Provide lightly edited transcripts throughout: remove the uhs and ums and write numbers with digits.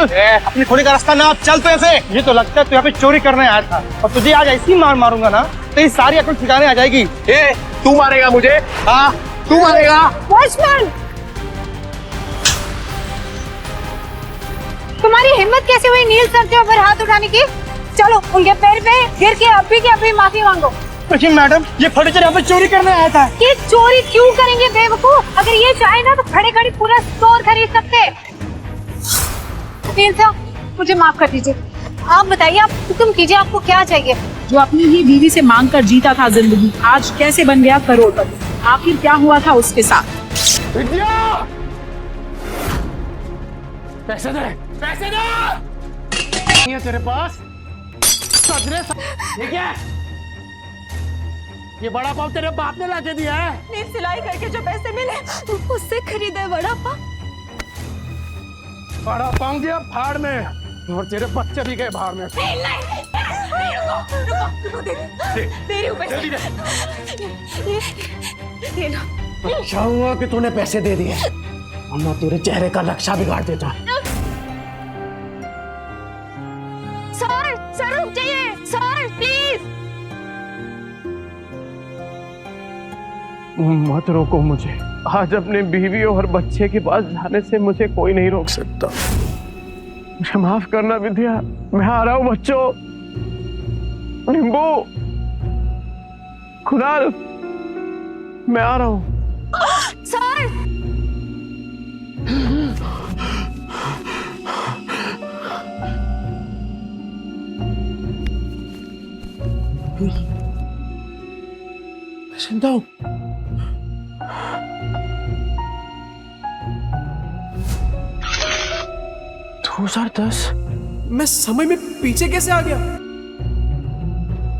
चल अपनी खोने का रास्ता ना चल। तो ऐसे ये तो लगता है तू यहाँ पे चोरी करने आया था, और तुझे आज ऐसी मार मारूंगा ना तेरी सारी अकल ठिकाने आ जाएगी। तू मारेगा मुझे? हाँ तू मारेगा? वॉचमैन, तुम्हारी हिम्मत कैसे हुई नील सर के ऊपर हाथ उठाने की? चलो उनके पैर पे गिर के अभी माफी मांगो। लेकिन मैडम ये फर्नीचर यहाँ पे चोरी करने आया था। ये चोरी क्यों करेंगे बेवकूफ? अगर ये चाहे ना तो खड़े खड़े पूरा स्टोर खरीद सकते। नील सर मुझे माफ कर दीजिए, आप बताइए, आप हुक्म कीजिए, आपको क्या चाहिए? जो अपनी ही बीवी से मांग कर जीता था जिंदगी, आज कैसे बन गया करोड़पति? आखिर क्या हुआ था उसके साथ? विद्या, पैसे दे, पैसे दे। नहीं है तेरे पास? ठीक है, ये बड़ा पाव तेरे बाप ने लाके दिया है। नील सिलाई करके जो पैसे मिले उससे खरीदा वड़ा पाव। बड़ा पाव गया भाड़ में, और तेरे बच्चे भी गए भाड़ में। अच्छा हुआ कि तूने पैसे दे दिए, वरना तेरे चेहरे का नक्शा बिगाड़ देता। सर रुक जाइए, सर प्लीज। मत रोको मुझे, आज अपने बीवी और बच्चे के पास जाने से मुझे कोई नहीं रोक सकता। मुझे माफ करना विद्या, मैं आ रहा हूँ बच्चों। निम्बू, खुदाल, मैं आ रहा हूँ। सर जिंदा हूँ। मैं समय में पीछे कैसे आ गया?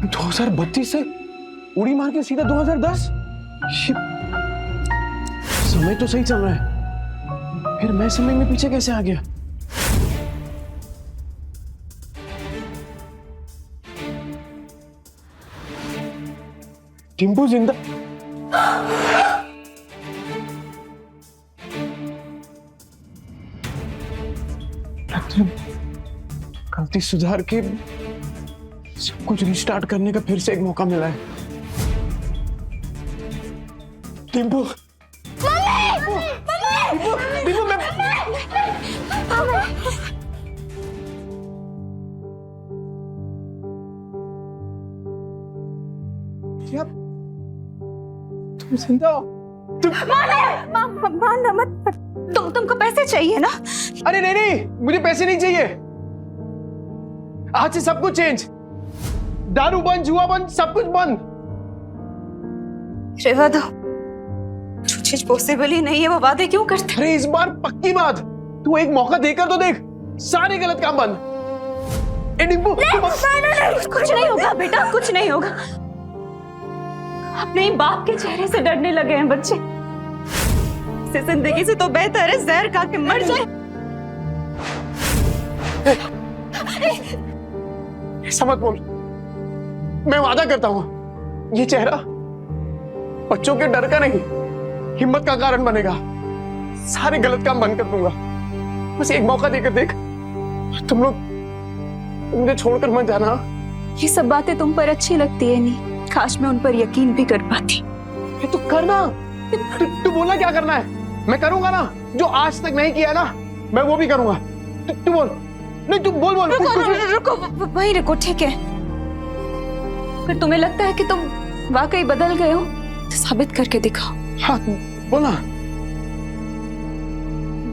2032 से उड़ी मार के सीधा 2010। समय तो सही चल रहा है, फिर मैं समय में पीछे कैसे आ गया? टिम्पू जिंदा? गलती सुधार के सब कुछ रिस्टार्ट करने का फिर से एक मौका मिला है। टिम्पू, टिम्पू, मैं क्या? तुम जिंदा हो? मारना मत। तुमको पैसे चाहिए ना? अरे नहीं नहीं, मुझे पैसे नहीं चाहिए। आज से सब कुछ चेंज, दारू बंद, जुआ बंद, सब कुछ बंद। रेवा दो, जो चीज पॉसिबल ही नहीं है वो वादे क्यों करते? अरे इस बार पक्की बात, तू एक मौका देकर तो देख, सारे गलत काम बंद। ए डिम्पू, कुछ नहीं होगा बेटा, कुछ नहीं होगा। अपने ही बाप के चेहरे से डरने लगे हैं बच्चे। इस जिंदगी से तो बेहतर है जहर खा के मर जाए। ऐसा मत बोल, मैं वादा करता हूं, ये चेहरा बच्चों के डर का नहीं, हिम्मत का कारण बनेगा। सारे गलत काम बंद कर दूंगा, बस एक मौका देकर देख। तुम लोग मुझे छोड़कर मत जाना। ये सब बातें तुम पर अच्छी लगती है नहीं, काश मैं उन पर यकीन भी कर पाती। तू करना, तू बोलना क्या करना है, मैं करूंगा ना। जो आज तक नहीं किया ना, मैं वो भी करूंगा। तू बोल, नहीं तू बोल बोल। रुको, वहीं रुको, ठीक है। अगर तुम्हें लगता है कि तुम वाकई बदल गए हो तो साबित करके दिखाओ। हाँ बोलना।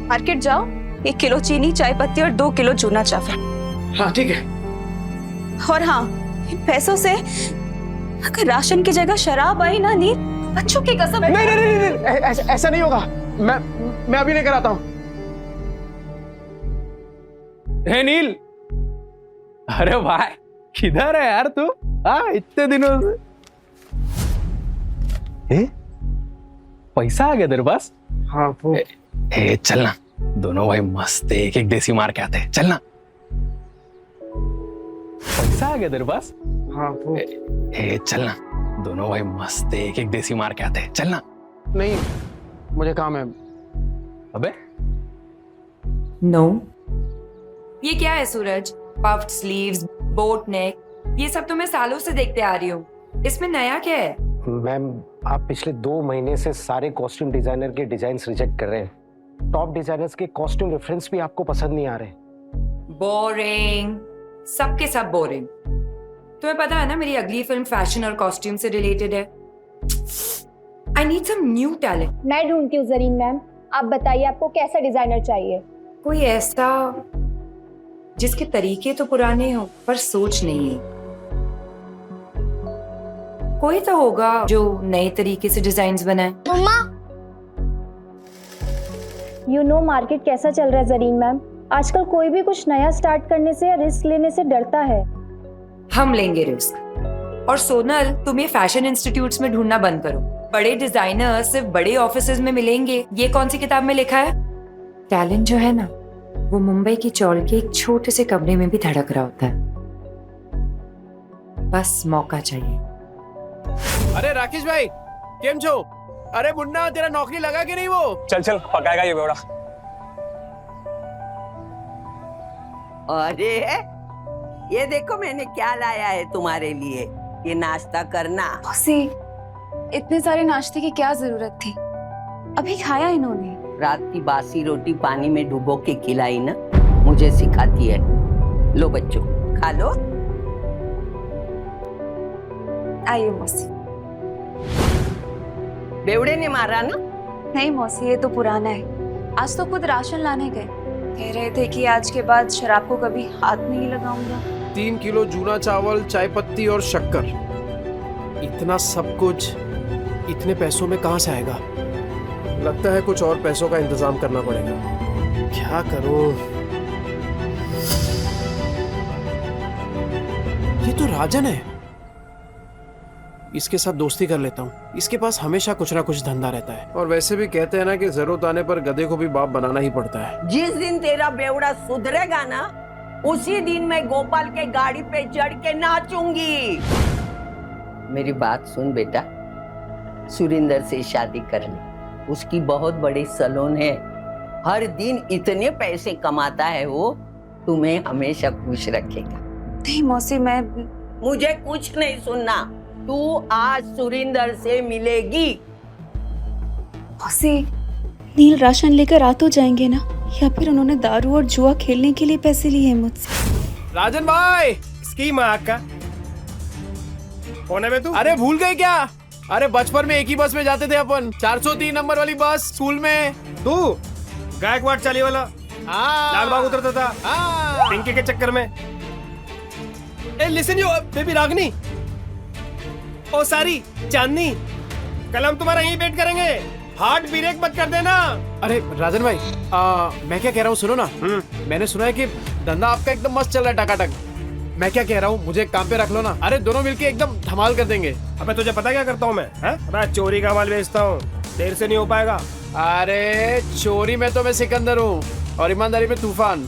मार्केट जाओ, 1 किलो चीनी, चाय पत्ती और 2 किलो चूना चावल। हाँ ठीक है। और हाँ, इन पैसों से अगर राशन की जगह शराब आई ना नील, बच्चों की कसम। नहीं नहीं नहीं, नहीं, नहीं ऐसा नहीं होगा। मैं अभी लेकर आता हूँ। हे नील, अरे भाई किधर है यार तू? हाँ इतने दिनों से। पैसा आ गया तेरे पास? हाँ वो चलना दोनों भाई मस्त एक एक देसी मार के आते हैं, चलना। पैसा आ गया तेरे पास? हाँ वो चलना दोनों भाई मस्त एक एक देसी मार के आते हैं, चलना। नहीं, मुझे काम है। अबे नो, ये क्या है सूरज? पफ्ड स्लीव्स, बोट नेक, ये सब तो मैं सालों से देखते आ रही हूँ। इसमें नया क्या है? मैम, आप पिछले 2 महीने से सारे कॉस्ट्यूम डिजाइनर के डिजाइन्स रिजेक्ट कर रहे हैं। टॉप डिजाइनर्स के कॉस्ट्यूम रेफरेंस भी आपको पसंद नहीं आ रहे। बोरिंग, सबके सब बोरिंग। तुम्हें पता है ना मेरी अगली फिल्म फैशन और कॉस्ट्यूम से रिलेटेड है। I need some new talent. मैं ढूंढती हूँ जरीन मैम, आप बताइए आपको कैसा डिजाइनर चाहिए? कोई ऐसा जिसके तरीके तो पुराने हो पर सोच नहीं है। कोई तो होगा जो नए तरीके से डिजाइन्स बनाए। यू नो मार्केट कैसा चल रहा है जरीन मैम, आजकल कोई भी कुछ नया स्टार्ट करने से या रिस्क लेने से डरता है। हम लेंगे रिस्क। और सोनल, तुम ये फैशन इंस्टीट्यूट्स में ढूंढना बंद करो। बड़े डिजाइनर सिर्फ बड़े ऑफिसेज में मिलेंगे, ये कौन सी किताब में लिखा है? टैलेंट जो है ना, वो मुंबई की चौल के एक छोटे से कमरे में भी धड़क रहा होता है। बस मौका चाहिए। अरे राकेश भाई, केम छो? अरे मुन्ना, तेरा नौकरी लगा कि नहीं वो? चल चल, पकाएगा ये बेवड़ा। अरे ये देखो मैंने क्या लाया है तुम्हारे लिए, ये नाश्ता करना। मौसी, इतने सारे नाश्ते की क्या जरूरत थी? अभी खाया इन्होंने। रात की बासी रोटी पानी में डुबो के खिलाई ना, मुझे सिखाती है। लो बच्चों, खा लो। आइए मौसी। बेवड़े ने मारा ना? नहीं मौसी, ये तो पुराना है। आज तो खुद राशन लाने गए, कह रहे थे कि आज के बाद शराब को कभी हाथ नहीं लगाऊंगा। 3 किलो जूना चावल, चाय पत्ती और शक्कर, इतना सब कुछ इतने पैसों में कहां से आएगा? लगता है कुछ और पैसों का इंतजाम करना पड़ेगा। क्या करूं? ये तो राजन है, इसके साथ दोस्ती कर लेता हूँ। इसके पास हमेशा कुछ ना कुछ धंधा रहता है, और वैसे भी कहते हैं ना कि जरूरत आने पर गधे को भी बाप बनाना ही पड़ता है। जिस दिन तेरा बेवड़ा सुधरेगा ना, उसी दिन मैं गोपाल के गाड़ी पे चढ़ के नाचूंगी। मेरी बात सुन बेटा, सुरिंदर से शादी कर ले। उसकी बहुत बड़ी सैलून है, हर दिन इतने पैसे कमाता है वो, तुम्हें हमेशा खुश रखेगा। नहीं मौसी, मैं मुझे कुछ नहीं सुनना, तू आज सुरिंदर से मिलेगी। मौसी, नील राशन लेकर आ तो जाएंगे ना, या फिर उन्होंने दारू और जुआ खेलने के लिए पैसे लिए हैं मुझसे? राजन भाई, स्कीम का कौन है बे तू? अरे भूल गए क्या? अरे बचपन में एक ही बस में जाते थे अपन, 403 नंबर वाली बस स्कूल में। तू गायकवाड़ चाली वाला लाल बाग उतरता था पिंकी के चक्कर में। ए लिसन यू बेबी रागनी, ओ सारी चांदनी, कल हम तुम्हारा यहीं वेट करेंगे, हार्ट ब्रेक मत कर देना। अरे राजन भाई, मैं क्या कह रहा हूँ सुनो ना। मैंने सुना है कि धंधा आपका एकदम मस्त चल रहा है, टकाटक। मैं क्या कह रहा हूँ, मुझे काम पे रख लो ना। अरे दोनों मिलके एकदम धमाल कर देंगे। अबे तुझे पता क्या करता हूँ मैं चोरी का माल बेचता हूँ, देर से नहीं हो पाएगा। अरे चोरी में तो मैं सिकंदर हूँ, और ईमानदारी में तूफान।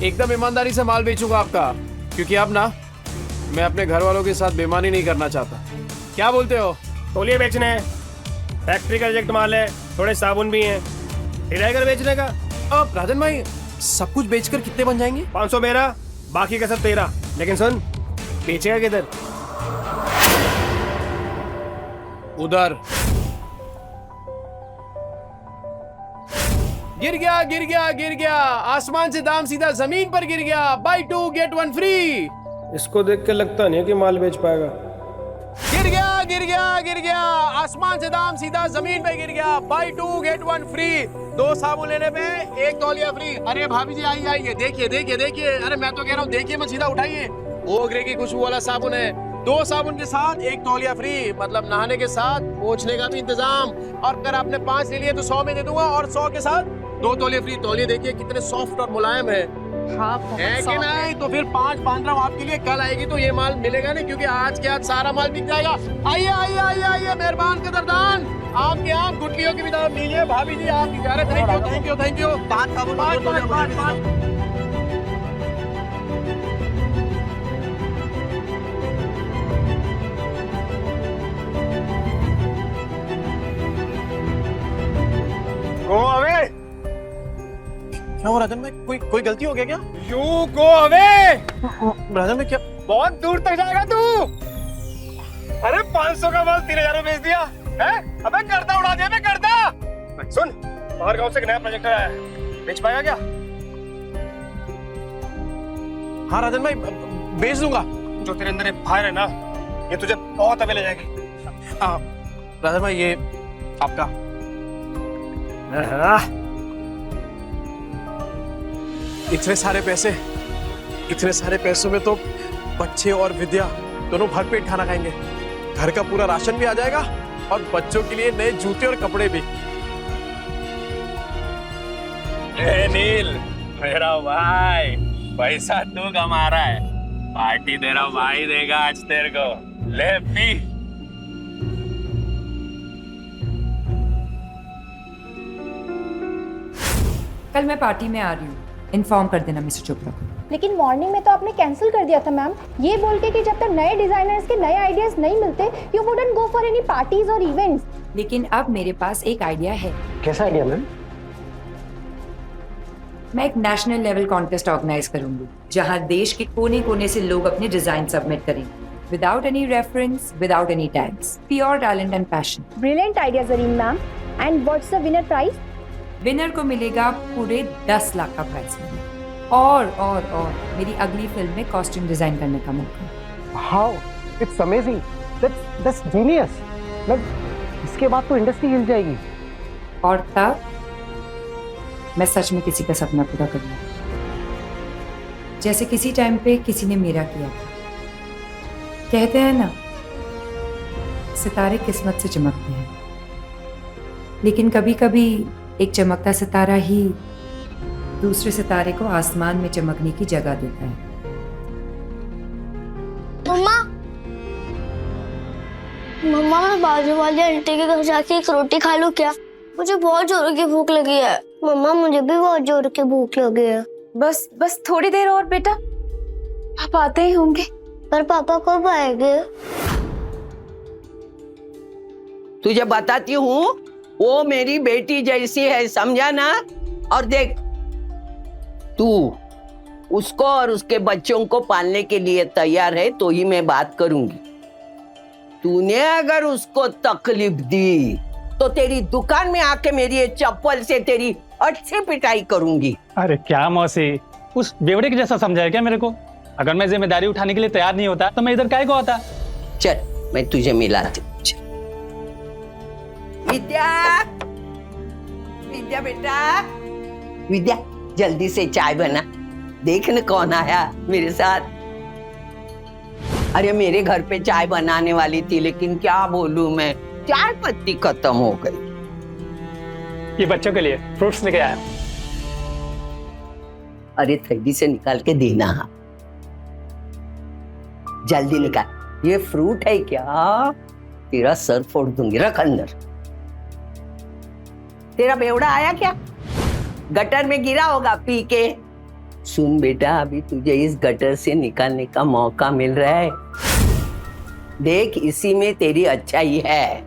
एकदम ईमानदारी से माल बेचूंगा आपका, क्योंकि अब ना मैं अपने घर वालों के साथ बेईमानी नहीं करना चाहता। क्या बोलते हो? तौलिए बेचने हैं, फैक्ट्री का रिजेक्ट माल है, थोड़े साबुन भी हैं, हिराकर बेचने का। अब राजन भाई, सब कुछ बेचकर कितने बन जाएंगे? 500 मेरा, बाकी का सब तेरा। लेकिन सुन, बेचेगा किधर? उधर। गिर गया गिर गया गिर गया, आसमान से दाम सीधा जमीन पर गिर गया। Buy 2 get 1 free. इसको देख के लगता नहीं है कि माल बेच पाएगा। गिर गया गिर गया गिर गया, आसमान से दाम सीधा जमीन पे गिर गया। Buy 2 get 1 free. 2 साबुन लेने पे 1 तौलिया फ्री। अरे भाभी जी आइए आइए, देखिए देखिए देखिए। अरे मैं तो कह रहा हूँ देखिए मत, सीधा उठाइए। ओगरे की खुशबू वाला साबुन है, 2 साबुन के साथ 1 तौलिया फ्री, मतलब नहाने के साथ पोंछने का भी इंतजाम। और अगर आपने 5 ले लिए तो 100 में दे दूंगा, और 100 के साथ 2 तौलिया फ्री। तौलिए देखिए कितने सॉफ्ट और मुलायम है। हाँ, है कि नहीं? तो फिर 5 बांध रहा हूँ आपके लिए। कल आएगी तो ये माल मिलेगा नहीं, क्योंकि आज के आज सारा माल बिक जाएगा। आइए आइए आइए आइए, मेहरबान कदरदान, आपके आम गुटलियों की भी दाम लीजिए। भाभी जी आप इजाजत, thank you thank you thank you. 5 साबुन, 5। क्या हो रहा राजन भाई, कोई गलती हो गया क्या? You go away. राजन भाई क्या? बहुत दूर तक जाएगा तू। अरे 500 का माल 3000 में बेच दिया है? अबे गर्दा उड़ा दिया, गर्दा। सुन, बाहर गांव से एक नया प्रोजेक्ट आया है, बेच पाएगा क्या? हाँ राजन भाई, बेच दूंगा। जो तेरे अंदर फायर है ना, ये तुझे बहुत आगे ले जाएगी। राजन भाई, ये आपका। इतने सारे पैसों में तो बच्चे और विद्या दोनों भरपेट खाना खाएंगे। घर का पूरा राशन भी आ जाएगा और बच्चों के लिए नए जूते और कपड़े भी। नील, मेरा भाई, पैसा तू कमा रहा है, पार्टी तेरा भाई देगा आज तेरे को। ले पी। कल मैं पार्टी में आ रही हूँ, इन्फॉर्म कर देना मिस्टर चोपड़ा को। लेकिन मॉर्निंग में तो आपने कैंसिल कर दिया था मैम, ये बोल के कि जब तक नए डिजाइनर्स के नए आइडियाज नहीं मिलते you wouldn't go for any parties और इवेंट्स। लेकिन अब मेरे पास एक आइडिया है। कैसा आइडिया मैम? मैं एक नेशनल लेवल कॉन्टेस्ट ऑर्गेनाइज करूंगी, जहां देश के कोने कोने से लोग अपने डिजाइन सबमिट करेंगे, without any reference, without any tags, pure talent and passion. Brilliant idea Zareen ma'am. And what's the winner prize? Winner को मिलेगा पूरे 10 लाख का प्राइज मनी और मेरी अगली फिल्म में कॉस्ट्यूम डिजाइन करने का मौका। How, it's amazing, that's genius. मतलब इसके बाद तो इंडस्ट्री हिल जाएगी। और तब मैं सच में किसी का सपना पूरा करूंगा, जैसे किसी टाइम पे किसी ने मेरा किया था। कहते हैं ना, सितारे किस्मत से चमकते हैं, लेकिन कभी कभी एक चमकता सितारा ही दूसरे सितारे को आसमान में चमकने की जगह देता है। मम्मा, मैं बाजू वाले आंटी के घर जाके एक रोटी खा लूं क्या? मुझे बहुत जोरों की भूख लगी है। मम्मा, मुझे भी बहुत जोरों की भूख लगी है। बस थोड़ी देर और बेटा, पापा आते ही होंगे। पर पापा कब आएंगे? तुझे बताती हूँ, वो मेरी बेटी जैसी है, समझा ना? और देख, तू उसको और उसके बच्चों को पालने के लिए तैयार है तो ही मैं बात करूंगी। तूने अगर उसको तकलीफ दी तो तेरी दुकान में आके मेरी ये चप्पल से तेरी अच्छी पिटाई करूंगी। अरे क्या मौसी, उस बेवड़े के जैसा समझाया क्या मेरे को? अगर मैं जिम्मेदारी उठाने के लिए तैयार नहीं होता तो मैं इधर काहे को आता? चल, मैं तुझे मिलाती हूँ। विद्या, विद्या बेटा, विद्या जल्दी से चाय बना। देख न कौन आया मेरे साथ। अरे मेरे घर पे चाय बनाने वाली थी, लेकिन क्या बोलूं मैं, चाय पत्ती खत्म हो गई। ये बच्चों के लिए फ्रूट्स लेके आया। अरे थैली से निकाल के देना, जल्दी निकाल। ये फ्रूट है क्या? तेरा सर फोड़ दूंगी, रख अंदर। तेरा बेवड़ा आया क्या? गटर में गिरा होगा पी के। सुन बेटा, अभी तुझे इस गटर से निकालने का मौका मिल रहा है। देख, इसी में तेरी अच्छाई है।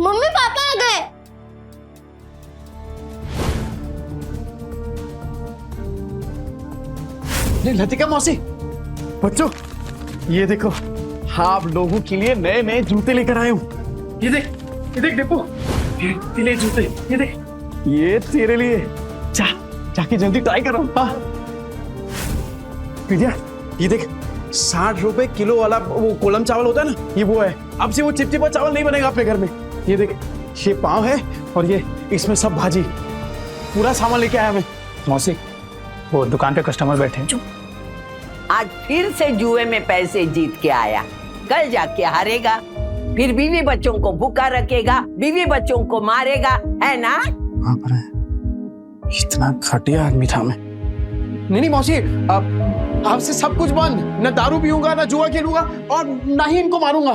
मम्मी, पापा आ गए। लतिका मौसी, बच्चों ये देखो, आप लोगों के लिए नए नए जूते लेकर आए हूँ। ये देख देखो, ये ले जूते, ये देख, ये तेरे लिए। जाके जल्दी ट्राई करो। हाँ विद्या, ये देख, 60 रुपए किलो वाला वो कोलम चावल होता है ना, ये वो है। अब से वो चिपचिपा चावल नहीं बनेगा अपने घर में। ये देख, ये पाव है और ये इसमें सब भाजी, पूरा सामान लेके आया मैं। मौसी, वो दुकान पे कस्टमर बैठे हैं। आज फिर से जुए में पैसे जीत के आया, कल जाके हारेगा, फिर बीवी बच्चों को भूखा रखेगा, बीवी बच्चों को मारेगा, है ना? हाँ, पर इतना घटिया आदमी था मैं। नहीं मौसी, आपसे सब कुछ बंद। न दारू पीऊंगा, न जुआ खेलूंगा और न ही इनको मारूंगा।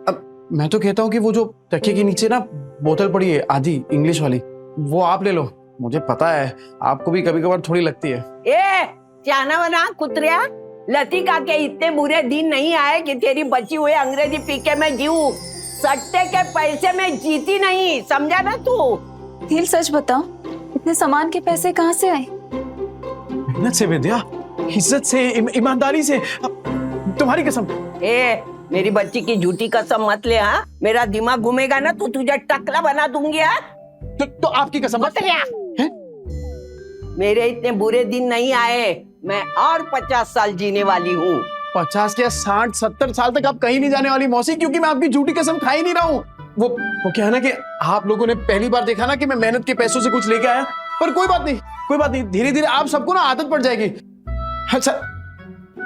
अब मैं तो कहता हूँ कि वो जो तकिए के नीचे ना बोतल पड़ी है आधी इंग्लिश वाली, वो आप ले लो। मुझे पता है आपको भी कभी कभार थोड़ी लगती है। जाना वना कुतरिया, लतिका के इतने बुरे दिन नहीं आए कि तेरी बची हुई अंग्रेजी पी के मैं जीऊं। सट्टे के पैसे में जीती नहीं, समझा ना तू? नील सच बताओ, इतने सामान के पैसे कहाँ से आए? मेहनत से विद्या, इज्जत से, ईमानदारी से। तुम्हारी कसम। ए, मेरी बच्ची की झूठी कसम मत ले। हाँ, मेरा दिमाग घूमेगा ना तो तुझे टकला बना दूंगी। हाँ, तो आपकी कसम मत है? मेरे इतने बुरे दिन नहीं आए, मैं और 50 साल जीने वाली हूँ। 50 या 60-70 साल तक आप कहीं नहीं जाने वाली मौसी, क्योंकि मैं आपकी झूठी कसम खा ही नहीं रहा हूँ। वो क्या है ना कि आप लोगों ने पहली बार देखा ना कि मैं मेहनत के पैसों से कुछ लेके आया, पर कोई बात नहीं, कोई बात नहीं, धीरे धीरे आप सबको ना आदत पड़ जाएगी। अच्छा,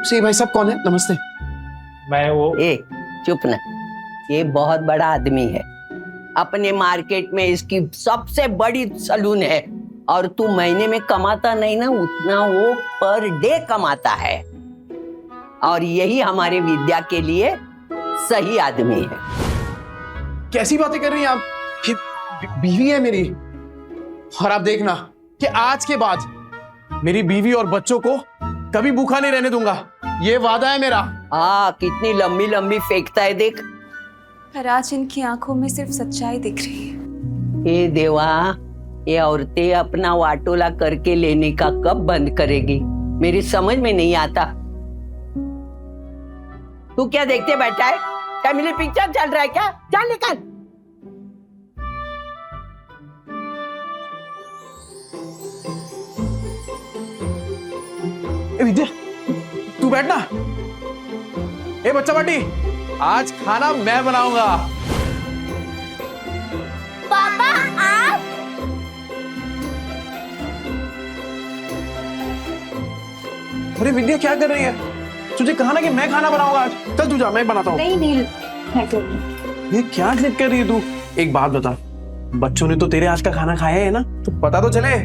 सी भाई साहब कौन है? नमस्ते। मैं वो ए, चुप ना, ये बहुत बड़ा आदमी है, अपने मार्केट में इसकी सबसे बड़ी सलून है, और तू महीने में कमाता नहीं ना उतना वो पर डे कमाता है, और यही हमारे विद्या के लिए सही आदमी है। कैसी बातें कर रही हैं आप? ये बीवी है मेरी, और आप देखना कि आज के बाद मेरी बीवी और बच्चों को कभी भूखा नहीं रहने दूंगा, ये वादा है मेरा। कितनी लंबी लंबी फेंकता है देख। पर आज इनकी आंखों में सिर्फ सच्चाई दिख रही है। हे देवा, ये औरतें अपना वाटोला करके लेने का कब बंद करेगी, मेरी समझ में नहीं आता। तू क्या देखते बैठा है? फैमिली पिक्चर चल रहा है क्या? चल निकल। विद्या, तू बैठना। ए बच्चा पार्टी, आज खाना मैं बनाऊंगा। पापा आप? अरे विद्या क्या कर रही है? तुझे कहा ना कि मैं खाना बनाऊंगा आज। चल तू जा, मैं बनाता हूँ। नहीं नील, मैं करूँगी। ये क्या जिद कर रही है तू? एक बात बता, बच्चों ने तो तेरे हाथ का खाना खाया है ना, तो पता तो चले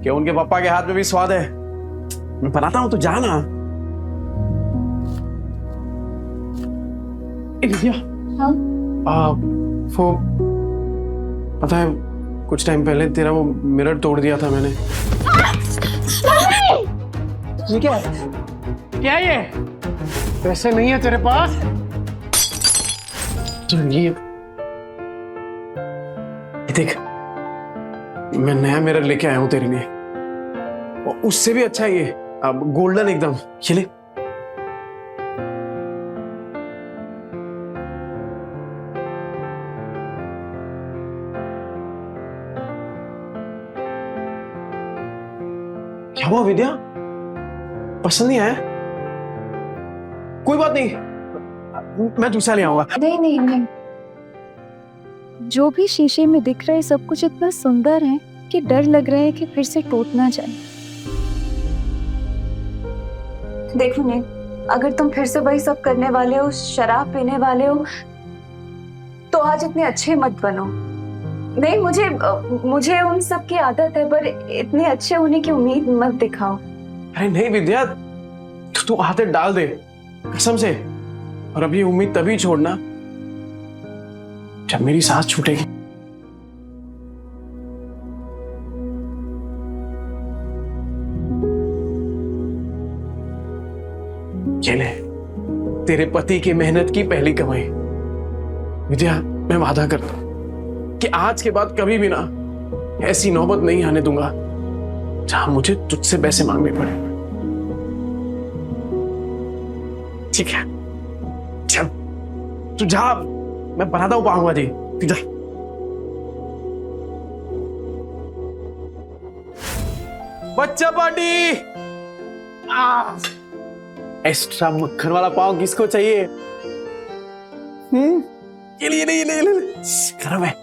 कि उनके पापा के हाथ में भी स्वाद है। मैं बनाता हूँ, तो जा ना। विद्या, हाँ? वो पता है, कुछ टाइम पहले तेरा वो मिरर तोड़ दिया था मैंने। ये क्या है? क्या ये? पैसे नहीं है तेरे पास? तो ये देख, मैं नया मिरर लेके आया हूं तेरे लिए, और उससे भी अच्छा ये, अब गोल्डन एकदम। ये ले। क्या हुआ विद्या? पसंद नहीं आया? कोई बात नहीं, मैं दूसरा ले आऊंगा। नहीं नहीं नहीं, जो भी शीशे में दिख रहा है सब कुछ इतना सुंदर है कि डर लग रहा है कि फिर से टूट ना जाए। देखो नील, अगर तुम फिर से वही सब करने वाले हो, शराब पीने वाले हो, तो आज इतने अच्छे मत बनो। नहीं, मुझे उन सब की आदत है, पर इतने अच्छे होने की उम्मीद मत दिखाओ। अरे नहीं विद्या, तू आदत डाल दे कसम से, और अब ये उम्मीद तभी छोड़ना जब मेरी सांस छूटेगी। ये ले, तेरे पति की मेहनत की पहली कमाई। विद्या, मैं वादा करता हूं कि आज के बाद कभी भी ना ऐसी नौबत नहीं आने दूंगा जहां मुझे तुझसे पैसे मांगने पड़े। ठीक है, चल तू जा, मैं बनाता हूं पाऊंगा जी। तू जा। बच्चा पार्टी, एक्स्ट्रा मक्खन वाला पाव किसको चाहिए? ये ले, ये ले, ये ले, ये ले। गरम है।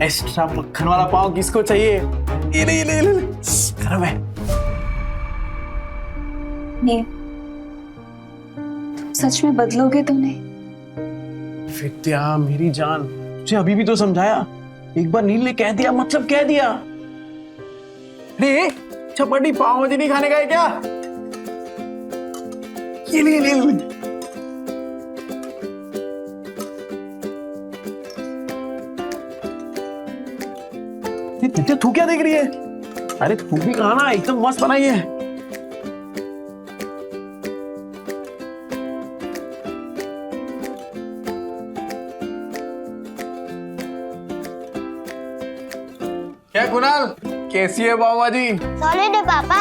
एक्स्ट्रा मक्खन वाला पाव किसको चाहिए? ये ले, ये ले, ये ले। गरम है। नहीं, तुम सच में बदलोगे तो नहीं? विद्या मेरी जान, तुझे अभी भी तो समझाया। एक बार नील ने कह दिया मतलब कह दिया। अरे चपाटी पाव मुझे नहीं खाने का है क्या? ये ले, ले, ले। तू क्या देख रही है? अरे तू भी खाना, एकदम मस्त बनाई है। क्या कुणाल, कैसी है पाव भाजी? सॉलिड है पापा,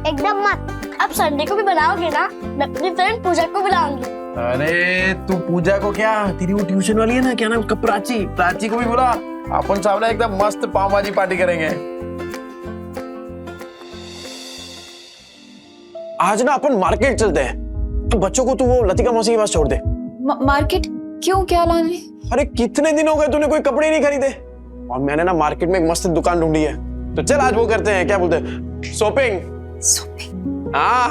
एकदम मत। अब संडे को भी बनाओगे ना? मैं अपनी फ्रेंड पूजा को बुलाऊंगी। अरे तू पूजा को क्या, तेरी वो ट्यूशन वाली है ना, क्या नाम उसका, प्राची को भी बुला। अपन सामने एकदम मस्त पाव भाजी पार्टी करेंगे। आज ना अपन मार्केट चलते हैं, तो बच्चों को तू वो लतिका मौसी के पास छोड़ दे। मार्केट क्यों, क्या लाने? अरे कितने दिन हो गए तूने कोई कपड़े नहीं खरीदे, और मैंने ना मार्केट में एक मस्त दुकान ढूंढी है, तो चल आज वो करते हैं, क्या बोलते हैं, शॉपिंग। हाँ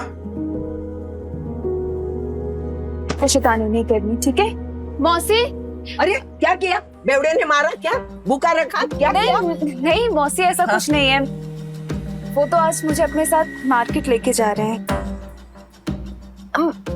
शैतानी नहीं करनी, ठीक है मौसी? अरे क्या किया, बेवड़े ने मारा क्या, बुका रखा क्या? नहीं मौसी, ऐसा कुछ नहीं है। वो तो आज मुझे अपने साथ मार्केट लेके जा रहे हैं।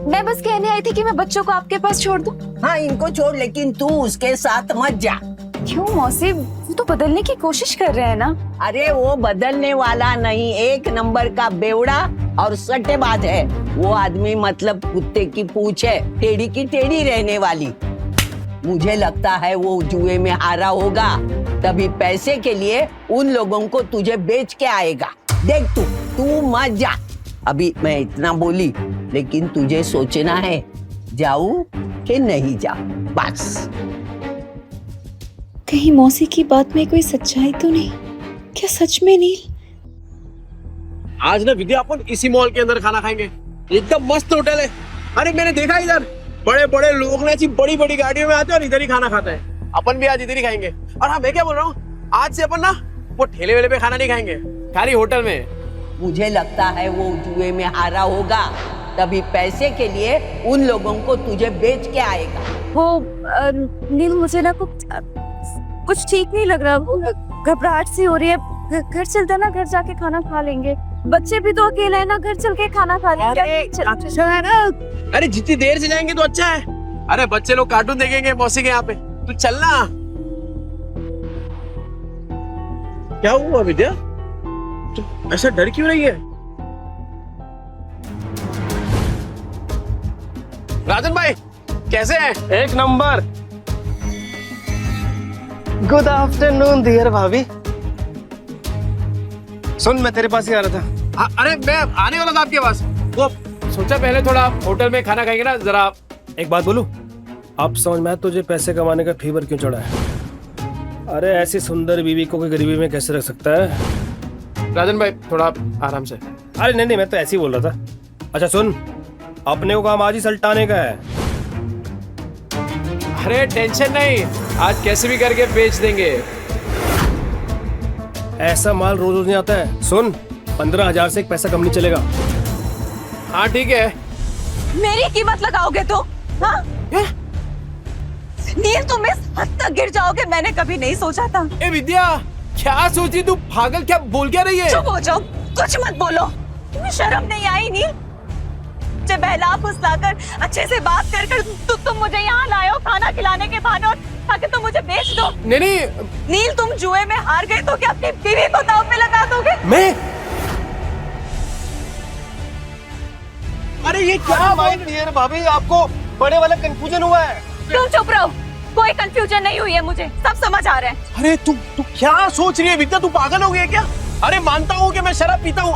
मैं बस कहने आई थी कि मैं बच्चों को आपके पास छोड़ दूं। हाँ इनको छोड़, लेकिन तू उसके साथ मत जा। क्यों मौसी, वो तो बदलने की कोशिश कर रहे हैं ना। अरे वो बदलने वाला नहीं, एक नंबर का बेवड़ा और सट्टेबाज है वो आदमी, मतलब कुत्ते की पूंछ है, टेढ़ी की टेढ़ी रहने वाली। मुझे लगता है वो जुए में हारा होगा, तभी पैसे के लिए उन लोगों को तुझे बेच के आएगा। देख तू मत जा। अभी मैं इतना बोली, लेकिन तुझे सोचना है जाऊं कि नहीं जाऊं, बस। कहीं मौसी की बात में कोई सच्चाई तो नहीं? क्या सच में नील? आज ना विद्या अपन इसी मॉल के अंदर खाना खाएंगे, एकदम मस्त होटल है। अरे मैंने देखा इधर बड़े बड़े लोग ना ऐसी बड़ी बड़ी गाड़ियों में आते हैं और इधर ही खाना खाते हैं। अपन भी आज इधर ही खाएंगे। और हाँ मैं क्या बोल रहा हूँ, आज से अपन ना वो ठेले वेले पे खाना नहीं खाएंगे, खाली होटल में। मुझे लगता है वो जुए में हारा होगा, तभी पैसे के लिए उन लोगों को तुझे बेच के आएगा। वो नील, मुझे ना कुछ ठीक नहीं लग रहा, घबराहट सी हो रही है। घर चलते ना, घर जाके खाना खा लेंगे। बच्चे भी तो अकेले हैं ना, घर चल के खाना खा लेंगे। अच्छा है ना, अरे जितनी देर से जाएंगे तो अच्छा है। अरे बच्चे लोग कार्टून देखेंगे मौसी के यहाँ पे, तू चलना। क्या हुआ विद्या, तू ऐसा डर क्यों रही है? राजन भाई कैसे हैं? एक नंबर। गुड आफ्टरनून डियर भाभी। सुन, मैं तेरे पास ही आ रहा था। अरे मैं आने वाला था आपके पास, वो सोचा पहले थोड़ा होटल में खाना खाएंगे ना। जरा एक बात बोलूं, अब समझ में आया तुझे पैसे कमाने का फीवर क्यों चढ़ा है। अरे ऐसी सुंदर बीवी को कोई गरीबी में कैसे रख सकता है। राजन भाई थोड़ा आराम से। अरे नहीं, मैं तो ऐसे ही बोल रहा था। अच्छा सुन, अपने को काम आज ही सल्टाने का है। अरे टेंशन नहीं, आज कैसे भी करके बेच देंगे। ऐसा माल रोज रोज नहीं आता है। सुन, 15,000 से एक पैसा कम नहीं चलेगा। हाँ ठीक है। मेरी कीमत लगाओगे तो? हाँ? नील, तुम इस हद तक गिर जाओगे मैंने कभी नहीं सोचा था। ए विद्या, क्या सोच रही तू, पागल, क्या बोल क्या रही है? चुप हो जाओ, कुछ मत बोलो। तुम्हें शर्म नहीं आई नील? मुझे बहला फुसलाकर अच्छे से बात कर तुम मुझे यहाँ लाए हो खाना खिलाने के बहाने, और ताकि तुम मुझे बेच दो। नहीं नील, तुम जुए में हार गए तो क्या अपनी बीवी को दांव पे लगा दोगे? मैं? अरे ये क्या बात डियर भाभी, आपको बड़े वाला कंफ्यूजन हुआ है। तुम चुप रहो, कोई कंफ्यूजन नहीं हुई है, मुझे सब समझ आ रहा है। अरे तू क्या सोच रही है विद्या, तू पागल हो गई है क्या? अरे मानता हूँ कि मैं शराब पीता हूँ,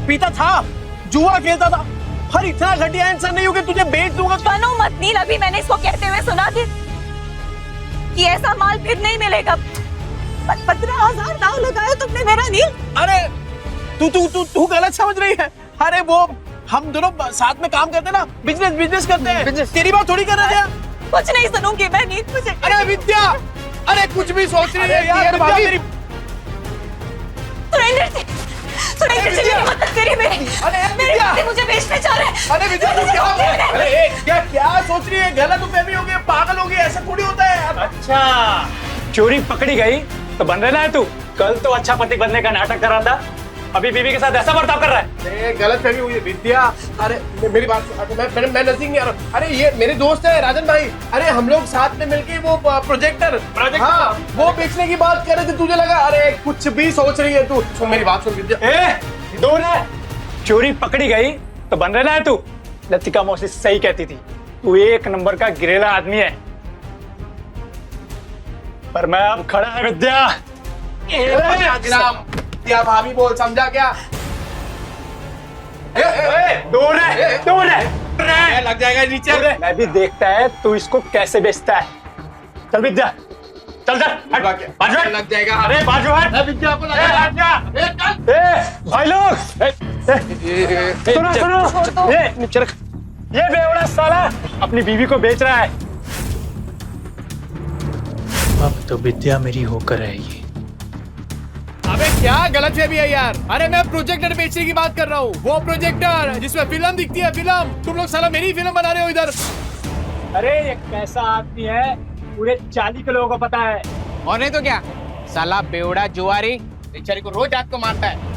पीता था, जुआ खेलता था, पर इतना घटिया इंसान नहीं हूँ कि तुझे बेच दूंगा। बनो मत नील, अभी मैंने इसको कहते हुए सुना थी कि ऐसा माल फिर नहीं मिलेगा। 15,000 दांव लगाया तुमने मेरा नील। अरे तू गलत समझ रही है। अरे वो हम दोनों साथ में काम करते ना, बिजनेस करते हैं। तेरी बात थोड़ी कर रहे हैं। कुछ नहीं सुनूंगी मैं नील, मुझे। अरे विद्या, अरे कुछ भी सोच रही है यार विद्या मेरी। सुरेंद्र जी मेरी मदद करिए, मेरे मुझे बेचने जा रहे हैं। अरे विद्या तू क्या सोच रही है, गलत फहमी हो गई, पागल हो गई, ऐसा थोड़ी होता है। अच्छा, चोरी पकड़ी गई तो बन रहा है तू। कल तो अच्छा पति बनने का नाटक कर रहा था, अभी बीवी के साथ ऐसा बर्ताव कर रहा है। गलत फहमी हुई है विद्या। अरे मेरी बात, मैं नजदीक नहीं आ रहा। अरे ये मेरे दोस्त है राजन भाई, अरे हम लोग साथ में मिलके वो प्रोजेक्टर हाँ वो बेचने की बात कर रहे थे, तुझे लगा अरे कुछ भी सोच रही है तू। सुन मेरी बात सुन विद्या। दूर है, चोरी पकड़ी गई तो बन रहा है तू। लतिका मौसी सही कहती थी, तू एक नंबर का गिरेला आदमी है। पर मैं अब खड़ा है विद्या, क्या भाभी बोल, समझा क्या? दूर है लग जाएगा नीचे। मैं भी देखता है तू इसको कैसे बेचता है। चल विद्या, चल बाजू हट। लग जाएगा। अरे बाजू हट। विद्या को लगा। भाई लोग सुनो ये बेवड़ा साला अपनी बीवी को बेच रहा है। अब तो विद्या मेरी होकर रहेगी। अबे क्या गलत है भी है यार। अरे मैं प्रोजेक्टर बेचने की बात कर रहा हूँ, वो प्रोजेक्टर जिसमें फिल्म दिखती है। फिल्म तुम लोग साला मेरी फिल्म बना रहे हो इधर। अरे ये कैसा आदमी है पूरे 40 के लोगों को पता है। और नहीं तो क्या, साला बेवड़ा जुआरी बेचारी को रोज रात को मारता है।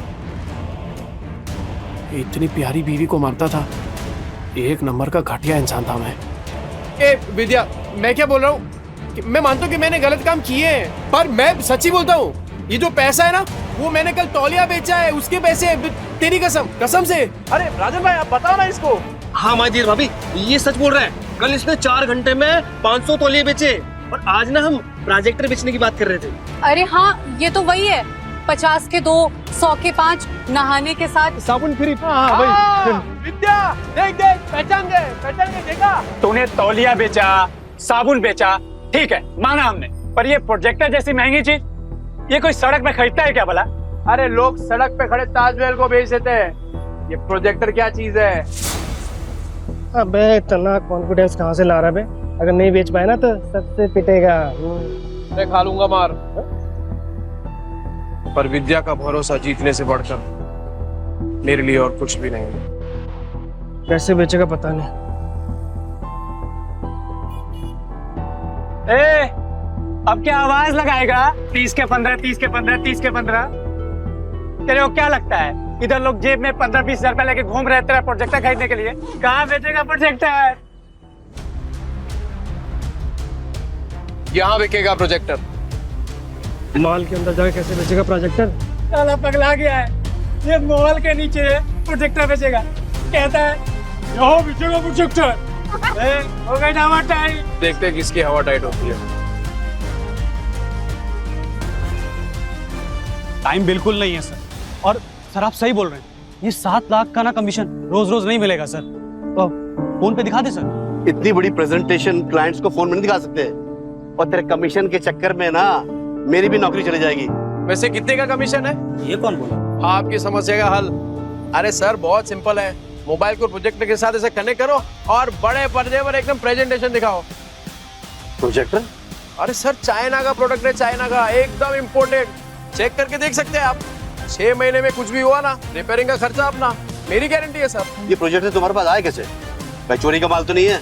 इतनी प्यारी बीवी को मारता था। एक नंबर का घटिया इंसान था मैं। ए विद्या, मैं क्या बोल रहा हूँ, मैं मानता हूँ कि मैंने गलत काम किए हैं, पर मैं सच्ची बोलता हूँ, ये जो पैसा है ना, वो मैंने कल तौलिया बेचा है, उसके पैसे। तेरी कसम से। अरे राजन भाई, आप बताओ ना इसको। हाँ माजीर भाभी, ये सच बोल रहा है। कल इसने 4 घंटे में 500 तौलिए बेचे, और आज ना हम प्रोजेक्टर बेचने की बात कर रहे थे। अरे हाँ, ये तो वही है। 50 के 2, 100 के 5, नहाने के साथ साबुन फ्री। विद्या देख पहचान के देखा। तूने तौलिया बेचा, साबुन बेचा, ठीक है माना हमने, पर ये प्रोजेक्टर जैसी महंगी चीज ये कोई सड़क पे खरीदता है क्या भला? अरे लोग सड़क पे खड़े ताजमहल को बेच देते हैं, ये प्रोजेक्टर क्या चीज है? अबे इतना कॉन्फिडेंस कहाँ से ला रहा है? अगर नहीं बेच पाए ना तो सबसे पिटेगा। मैं खा लूंगा मार। पर विद्या का भरोसा जीतने से बढ़कर मेरे लिए और कुछ भी नहीं। कैसे बेचेगा पता नहीं। अब क्या आवाज लगाएगा? 30 के 15, 30 के 15, 30 के 15। तेरे को क्या लगता है इधर लोग जेब में 15-20 हजार रुपए लेके घूम रहे तेरा प्रोजेक्टर खरीदने के लिए? कहाँ बेचेगा प्रोजेक्टर? यहाँ बिकेगा प्रोजेक्टर। मॉल के अंदर जाके कैसे बेचेगा प्रोजेक्टर? साला पगला गया है, ये मॉल के नीचे प्रोजेक्टर बेचेगा, कहता है यहाँ बेचेगा प्रोजेक्टर। हो गई ना हवा टाइट। देखते हैं किसकी हवा टाइट होती है। टाइम बिल्कुल नहीं है सर। और सर आप सही बोल रहे हैं, ये 7 लाख का ना कमीशन रोज रोज नहीं मिलेगा सर। तो फोन पे दिखा दे सर। इतनी बड़ी प्रेजेंटेशन क्लाइंट्स को फोन में नहीं दिखा सकते, और तेरे कमीशन के चक्कर में ना मेरी भी नौकरी चली जाएगी। वैसे कितने का कमीशन है? ये कौन बोला? आपकी समस्या का हल। अरे सर बहुत सिंपल है, मोबाइल को प्रोजेक्टर के साथ ऐसे कनेक्ट करो और बड़े पर्दे पर एकदम प्रेजेंटेशन दिखाओ। प्रोजेक्टर? अरे सर चाइना का प्रोडक्ट है, चाइना का, एकदम इम्पोर्टेड। चेक करके देख सकते हैं आप। 6 महीने में कुछ भी हुआ ना, रिपेयरिंग का खर्चा अपना, मेरी गारंटी है सर। ये प्रोजेक्टर तुम्हारे पास आया कैसे? भाई चोरी का माल तो नहीं है?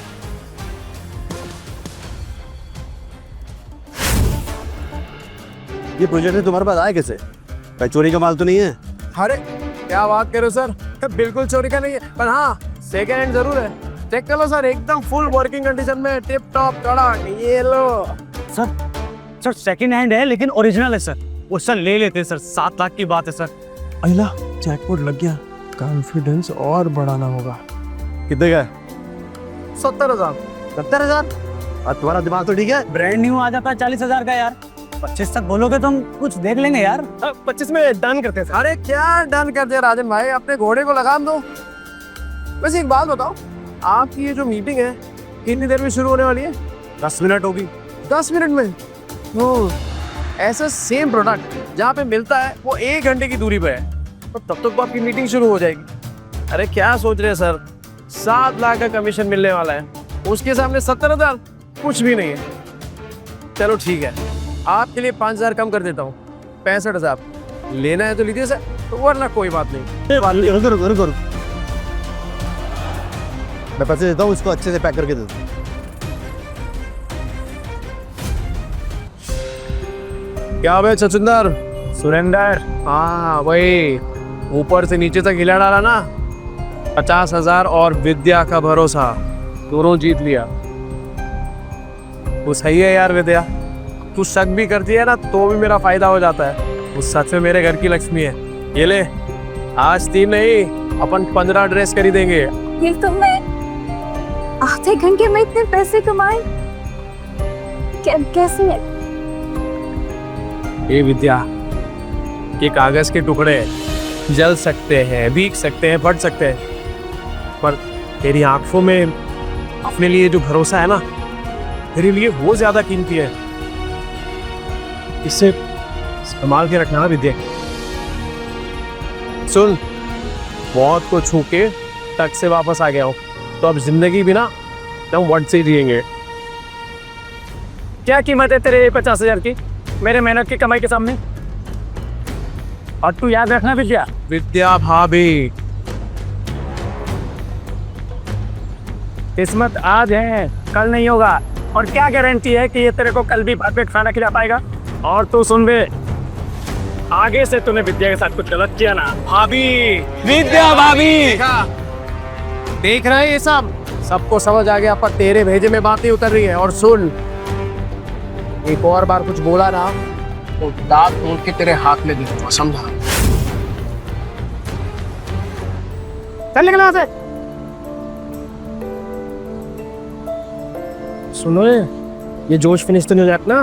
ये प्रोजेक्टर तुम्हारे पास आया कैसे? भाई चोरी का माल तो नहीं है? अरे क्या बात करो सर, बिल्कुल चोरी का नहीं है, पर हाँ सेकेंड हैंड जरूर है। चेक कर लो सर, एकदम फुल वर्किंग कंडीशन में, टिप टॉप कड़क। ये लो सर सेकंड हैंड है लेकिन ओरिजिनल है सर। वो सर ले लेते हैं सर, 7 लाख की बात है सर। अहिला जैकपॉट लग गया, कॉन्फिडेंस और बढ़ाना होगा। कितने का? 70,000। 70,000? और तुम्हारा दिमाग तो ठीक है? ब्रांड न्यू आ जाता है 40,000 का यार। 25 तक बोलोगे तो हम कुछ देख लेंगे यार। 25 में डन करते हैं। अरे क्या डन कर दिया राजन भाई, अपने घोड़े को लगाम दो। वैसे एक बात बताओ, आपकी ये जो मीटिंग है कितनी देर में शुरू होने वाली है? 10 मिनट होगी। 10 मिनट में? ओह, ऐसा सेम प्रोडक्ट जहाँ पे मिलता है वो 1 घंटे की दूरी पे है, तो तब तक तो आपकी मीटिंग शुरू हो जाएगी। अरे क्या सोच रहे हैं सर, 7 लाख का कमीशन मिलने वाला है, उसके सामने 70,000 कुछ भी नहीं है। चलो ठीक है, आपके लिए 5,000 कम कर देता हूँ, 65,000। लेना है तो लीजिए सर, तो वरना कोई बात नहीं। रुको, मैं पैसे देता हूँ, इसको अच्छे से पैक करके दे दो। क्या भाई छछुंदर? सुरेंदर? हाँ वही, ऊपर से नीचे तक हिला डाला ना। 50,000 और विद्या का भरोसा, दोनों जीत लिया। वो सही है यार विद्या, तू शक भी करती है ना तो भी मेरा फायदा हो जाता है। वो सच में मेरे घर की लक्ष्मी है। ये ले, आज 3 नहीं अपन 15 ड्रेस खरीदेंगे। ये तो मैं आधे घंटे में इतने पैसे कमाए कैसे? ए विद्या, कि कागज के टुकड़े जल सकते हैं, भीग सकते हैं, फट सकते हैं, पर तेरी आंखों में अपने लिए जो भरोसा है ना, तेरे लिए वो ज्यादा कीमती है। इसे संभाल के रखना विद्या। सुन, मौत को छू के तक से वापस आ गया हूं, तो अब जिंदगी भी ना हम वट से जिएंगे। क्या कीमत है तेरे 50,000 की मेरे मेहनत की कमाई के सामने? और तू याद रखना विद्या, विद्या भाभी, किस्मत आज है कल नहीं होगा, और क्या गारंटी है कि ये तेरे को कल भी परफेक्ट खाना खिला पाएगा? और तू सुन बे, आगे से तूने विद्या के साथ कुछ गलत किया ना, भाभी, विद्या भाभी, देख रहे हैं ये सब, सबको समझ आ गया, पर तेरे भेजे में बात नहीं उतर रही है। और सुन, एक और बार कुछ बोला ना तो दांत तोड़ के तेरे हाथ में दूंगा, समझा? चल निकल यहाँ से। सुनो, ये जोश फिनिश तो नहीं हो जाता ना?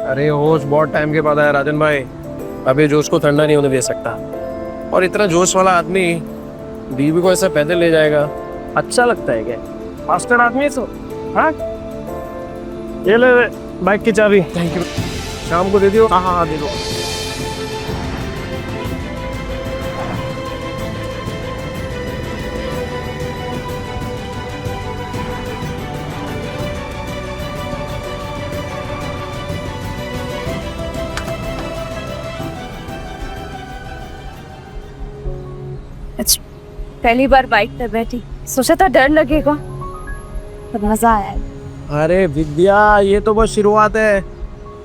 अरे होश बहुत टाइम के बाद आया राजन भाई, अभी जोश को ठंडा नहीं होने दे सकता। और इतना जोश वाला आदमी बीवी को ऐसा पैदल ले जाएगा, अच्छा लगता है क्या? मास्टर आदमी है सो, हाँ? ये ले बाइक की चाबी। Thank you. शाम को दे दियो। हाँ हाँ हाँ, दे दो। पहली बार बाइक पर बैठी, सोचा था डर लगेगा, पर मजा आया। अरे विद्या, ये तो बस शुरुआत है।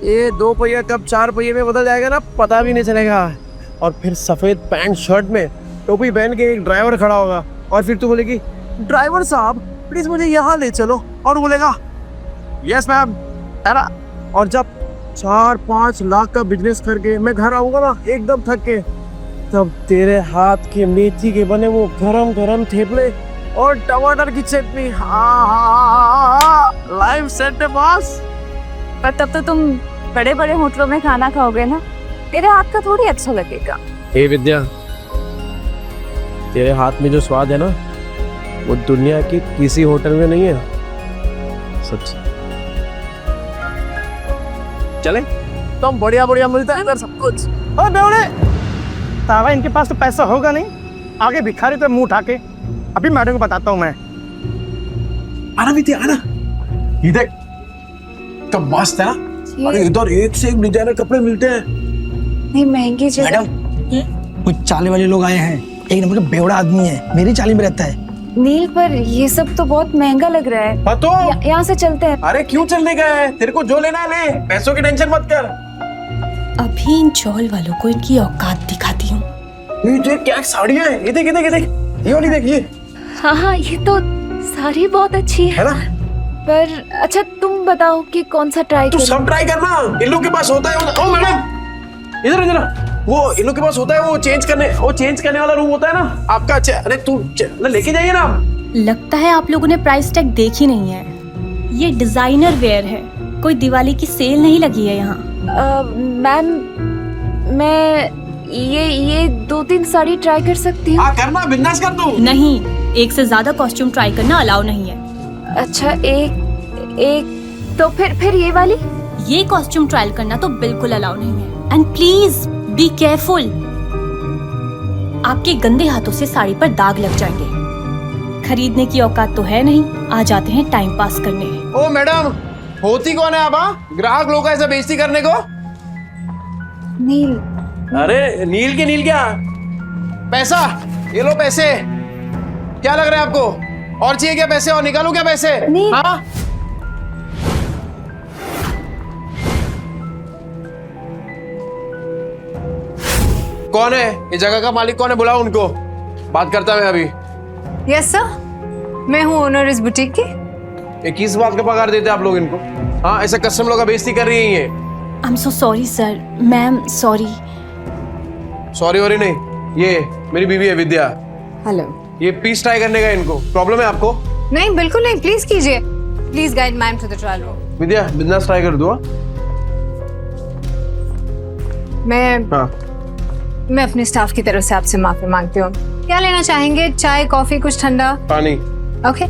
ये 2 पहिया कब 4 पहिए में बदल जाएगा ना, पता भी नहीं चलेगा। और फिर सफेद पैंट शर्ट में टोपी पहन के एक ड्राइवर खड़ा होगा, और फिर तू बोलेगी, ड्राइवर साहब प्लीज मुझे यहाँ ले चलो, और बोलेगा यस मैम, है ना? और जब 4-5 लाख का बिजनेस करके मैं घर आऊंगा ना एकदम थक के, तब तेरे हाथ के मेथी के बने वो गरम गरम थेपले और टमाटर की चटनी, लाइव सेट है बॉस। पर तब तो तुम बड़े बड़े होटलों में खाना खाओगे ना, तेरे हाथ का थोड़ी अच्छा लगेगा। हे विद्या, तेरे हाथ में जो स्वाद है ना, वो दुनिया के किसी होटल में नहीं है, सच्ची। चले तो हम बढ़िया बढ़िया मिलता है इधर सब कुछ। ओ बेवड़े, तावा इनके पास तो पैसा होगा नहीं, आगे भिखारी पे मुंह उठा के। अभी मैडम को बताता हूँ मैं। आना विद्या, आना। ये देख, तो मस्त है ना? अरे इधर एक से एक डिजाइनर कपड़े मिलते हैं। नहीं महंगी जगह। मैडम, कुछ चाले वाले लोग आए हैं, एक नंबर का बेवड़ा आदमी है, मेरी चाली में रहता है। नील, पर ये सब तो बहुत महंगा लग रहा है। तो यहाँ से चलते हैं। अरे क्यों चलने का है? तेरे को जो लेना है ले, पैसों की टेंशन मत कर। अभी इन चौल वालों को इनकी औकात दिखाती हूँ। ये देख क्या साड़ियाँ हैं, ये देख ये देख ये देख, ये वाली देख ये। हाँ हाँ, ये तो साड़ी बहुत अच्छी है ना? पर अच्छा तुम बताओ कि कौन सा ट्राई तू सब ट्राई करना, इन लोग के पास होता है। ओ मैडम, इधर इधर, वो इन लोग के पास होता है, वो चेंज करने वाला रूम होता है ना आपका। अच्छा, अरे तू लेके जाइए ना। लगता है आप लोगों ने प्राइस टैग देखी नहीं है। ये डिजाइनर वेयर है, कोई दिवाली की सेल नहीं लगी है यहाँ। मैम, मैं ये 2-3 साड़ी ट्राई कर सकती हूँ? करना, बिंदास कर तू। नहीं, एक से ज्यादा कॉस्ट्यूम ट्राई करना अलाउ नहीं है। अच्छा, एक तो फिर ये वाली? ये कॉस्ट्यूम ट्रायल करना तो बिल्कुल अलाउ नहीं है। एंड प्लीज बी केयरफुल, आपके गंदे हाथों से साड़ी पर दाग लग जाएंगे। खरीदने की औकात तो है नहीं, आ जाते हैं टाइम पास करने। ओ मैडम, होती कौन है आप? ग्राहक लोग ऐसा बेइज्जती करने को? नील। अरे नील के नील क्या? पैसा, ये लो पैसे। क्या लग रहा है आपको? और चाहिए क्या पैसे? और निकालूं क्या पैसे? हाँ? कौन है ये जगह का मालिक? कौन है? बुलाओ उनको, बात करता मैं अभी। यस सर, मैं हूँ ओनर इस बुटीक की। ये किस बात का पगार देते आप लोग इनको? हाँ, ऐसा कस्टमर लोग का बेइज्जती कर रही है ये। I am so sorry sir, ma'am sorry. Sorry worry नहीं, ये मेरी बीवी है विद्या। हेलो। ये पीस ट्राई करने का इनको प्रॉब्लम है आपको? नहीं, बिल्कुल नहीं, प्लीज कीजिए। Please guide ma'am to the trial room. Vidya, बिंदास ट्राई कर दो। मैं हाँ, मैं अपने स्टाफ की तरफ से आपसे माफी मांगती हूँ। क्या लेना चाहेंगे? चाय, कॉफी, कुछ ठंडा? पानी। ओके,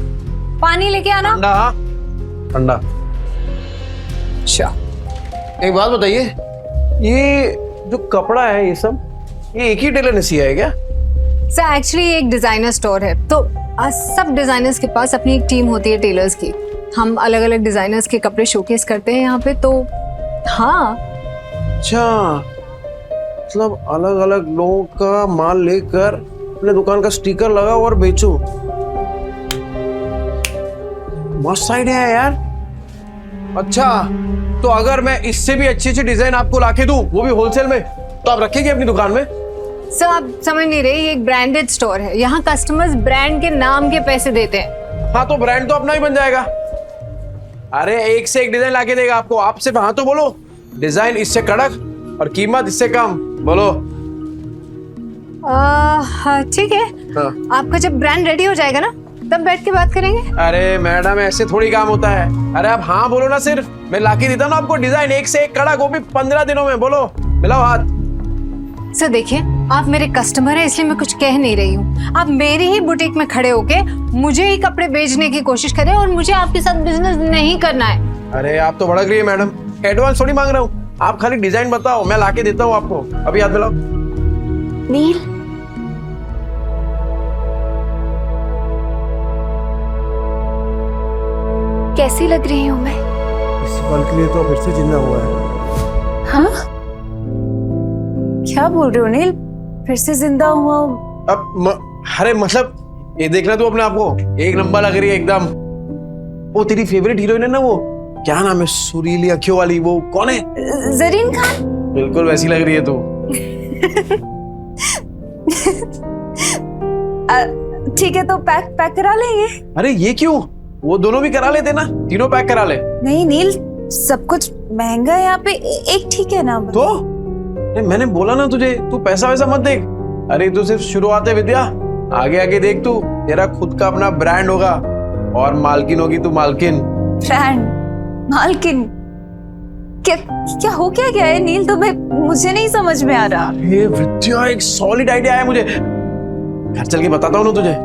पानी लेके आना। ठंडा ठंडा। अच्छा, एक बात बताइए, ये जो कपड़ा है ये सब, ये एक ही टेलर ने सिया है क्या? सर एक्चुअली एक डिजाइनर स्टोर है, तो सब डिजाइनर्स के पास अपनी एक टीम होती है टेलर्स की। हम अलग अलग डिजाइनर्स के कपड़े शोकेस करते हैं यहाँ पे, तो हाँ। अच्छा, मतलब अलग अलग लोगों का माल लेकर अपने दुकान का स्टिकर लगाओ और बेचो। मस्त आइडिया है यार। अच्छा, तो अगर मैं इससे भी अच्छी अच्छी डिजाइन आपको लाके दूं, वो भी होलसेल में, तो आप रखेंगे अपनी दुकान में? सर आप समझ नहीं रहे, ये एक ब्रांडेड स्टोर है। यहाँ कस्टमर्स ब्रांड के नाम के पैसे देते हैं। हाँ, तो ब्रांड तो अपना ही बन जाएगा। अरे एक से एक डिजाइन लाके देगा आपको। आप सिर्फ हाँ तो बोलो, डिजाइन इससे कड़क और कीमत इससे कम, बोलो। ठीक है, आपका जब ब्रांड रेडी हो जाएगा ना, तब बैठ के बात करेंगे। अरे मैडम, ऐसे थोड़ी काम होता है। अरे आप हाँ बोलो ना, सिर्फ मैं लाके देता ना आपको डिजाइन एक से एक कड़क, वो भी 15 दिनों में। बोलो, मिलाओ हाथ। सर देखिए, आप मेरे कस्टमर हैं, इसलिए मैं कुछ कह नहीं रही हूँ। आप मेरी ही बुटीक में खड़े होके मुझे ही कपड़े बेचने की कोशिश करें और मुझे आपके साथ बिजनेस नहीं करना है। अरे आप तो भड़क रही है मैडम, एडवांस थोड़ी मांग रहा हूँ। आप खाली डिजाइन बताओ, मैं लाके देता हूँ आपको। अभी हाथ मिलाओ। नील, कैसी लग रही हूँ मैं? इस पल के लिए तो फिर से जिंदा हुआ है। हाँ, क्या बोल रहे हो नील? फिर से जिंदा हुआ हूँ? अरे मतलब ये देखना तू अपने आप को, एक नंबर लग रही है एकदम। वो तेरी फेवरेट हीरोइन है ना, वो क्या नाम है, सुरीली अखियों वाली, वो कौन है? जरीन खान। बिल्कुल वैसी लग रही है तू। ठीक है, तो पैक करा लेंगे। अरे ये क्यों, वो दोनों भी करा लेते ना, तीनों पैक करा ले। नहीं नील, सब कुछ महंगा है यहाँ पे, एक ठीक है ना? तो मैंने बोला ना तुझे, तू पैसा वैसा मत देख। अरे तू सिर्फ शुरुआत है विद्या, आगे आगे देख, तू तेरा खुद का अपना ब्रांड होगा और मालकिन होगी तू, मालकिन। ब्रांड? मालकिन? क्या क्या हो क्या गया है नील? तो मुझे नहीं समझ में आ रहा। अरे विद्या, एक सॉलिड आइडिया है मुझे, घर चल के बताता हूँ ना तुझे।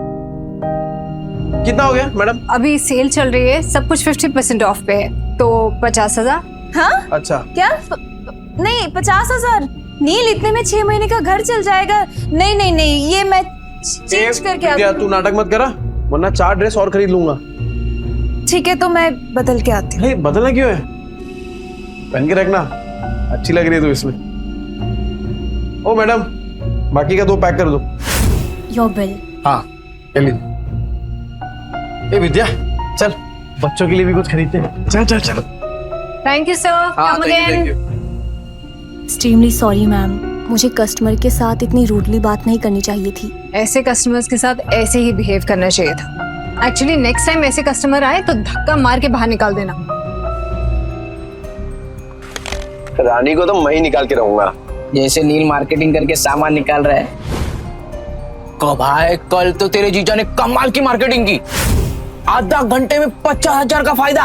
कितना हो गया मैडम? अभी सेल चल रही है, सब कुछ 50% ऑफ पे है, तो 50,000। हाँ? अच्छा, क्या? नहीं, 50,000? नील, इतने में 6 महीने का घर चल जाएगा। नहीं नहीं नहीं, ये मैं चेंज करके विद्या, तू नाटक मत करा, वरना 4 ड्रेस और खरीद लूंगा। ठीक है, तो मैं बदल के आती हूँ। बदलना क्यों है, पहन के रखना, अच्छी लग रही है तू इसमें। ओ मैडम, बाकी का 2 पैक कर दो। Your bill. हाँ, ले। ए विद्या, चल बच्चों के लिए भी कुछ खरीदते हैं। चल चल चल। Thank you sir, come again. Extremely sorry ma'am, मुझे कस्टमर के साथ इतनी रूडली बात नहीं करनी चाहिए थी। ऐसे कस्टमर्स के साथ ऐसे ही बिहेव करना चाहिए था। एक्चुअली नेक्स्ट टाइम ऐसे कस्टमर आए तो धक्का मार के बाहर निकाल देना। रानी को तो मैं ही निकाल के रहूंगा। जैसे नील मार्केटिंग करके सामान निकाल रहा है। भाई, कल तो तेरे जीजा ने कमाल की मार्केटिंग की, आधा घंटे में 50,000 का फायदा।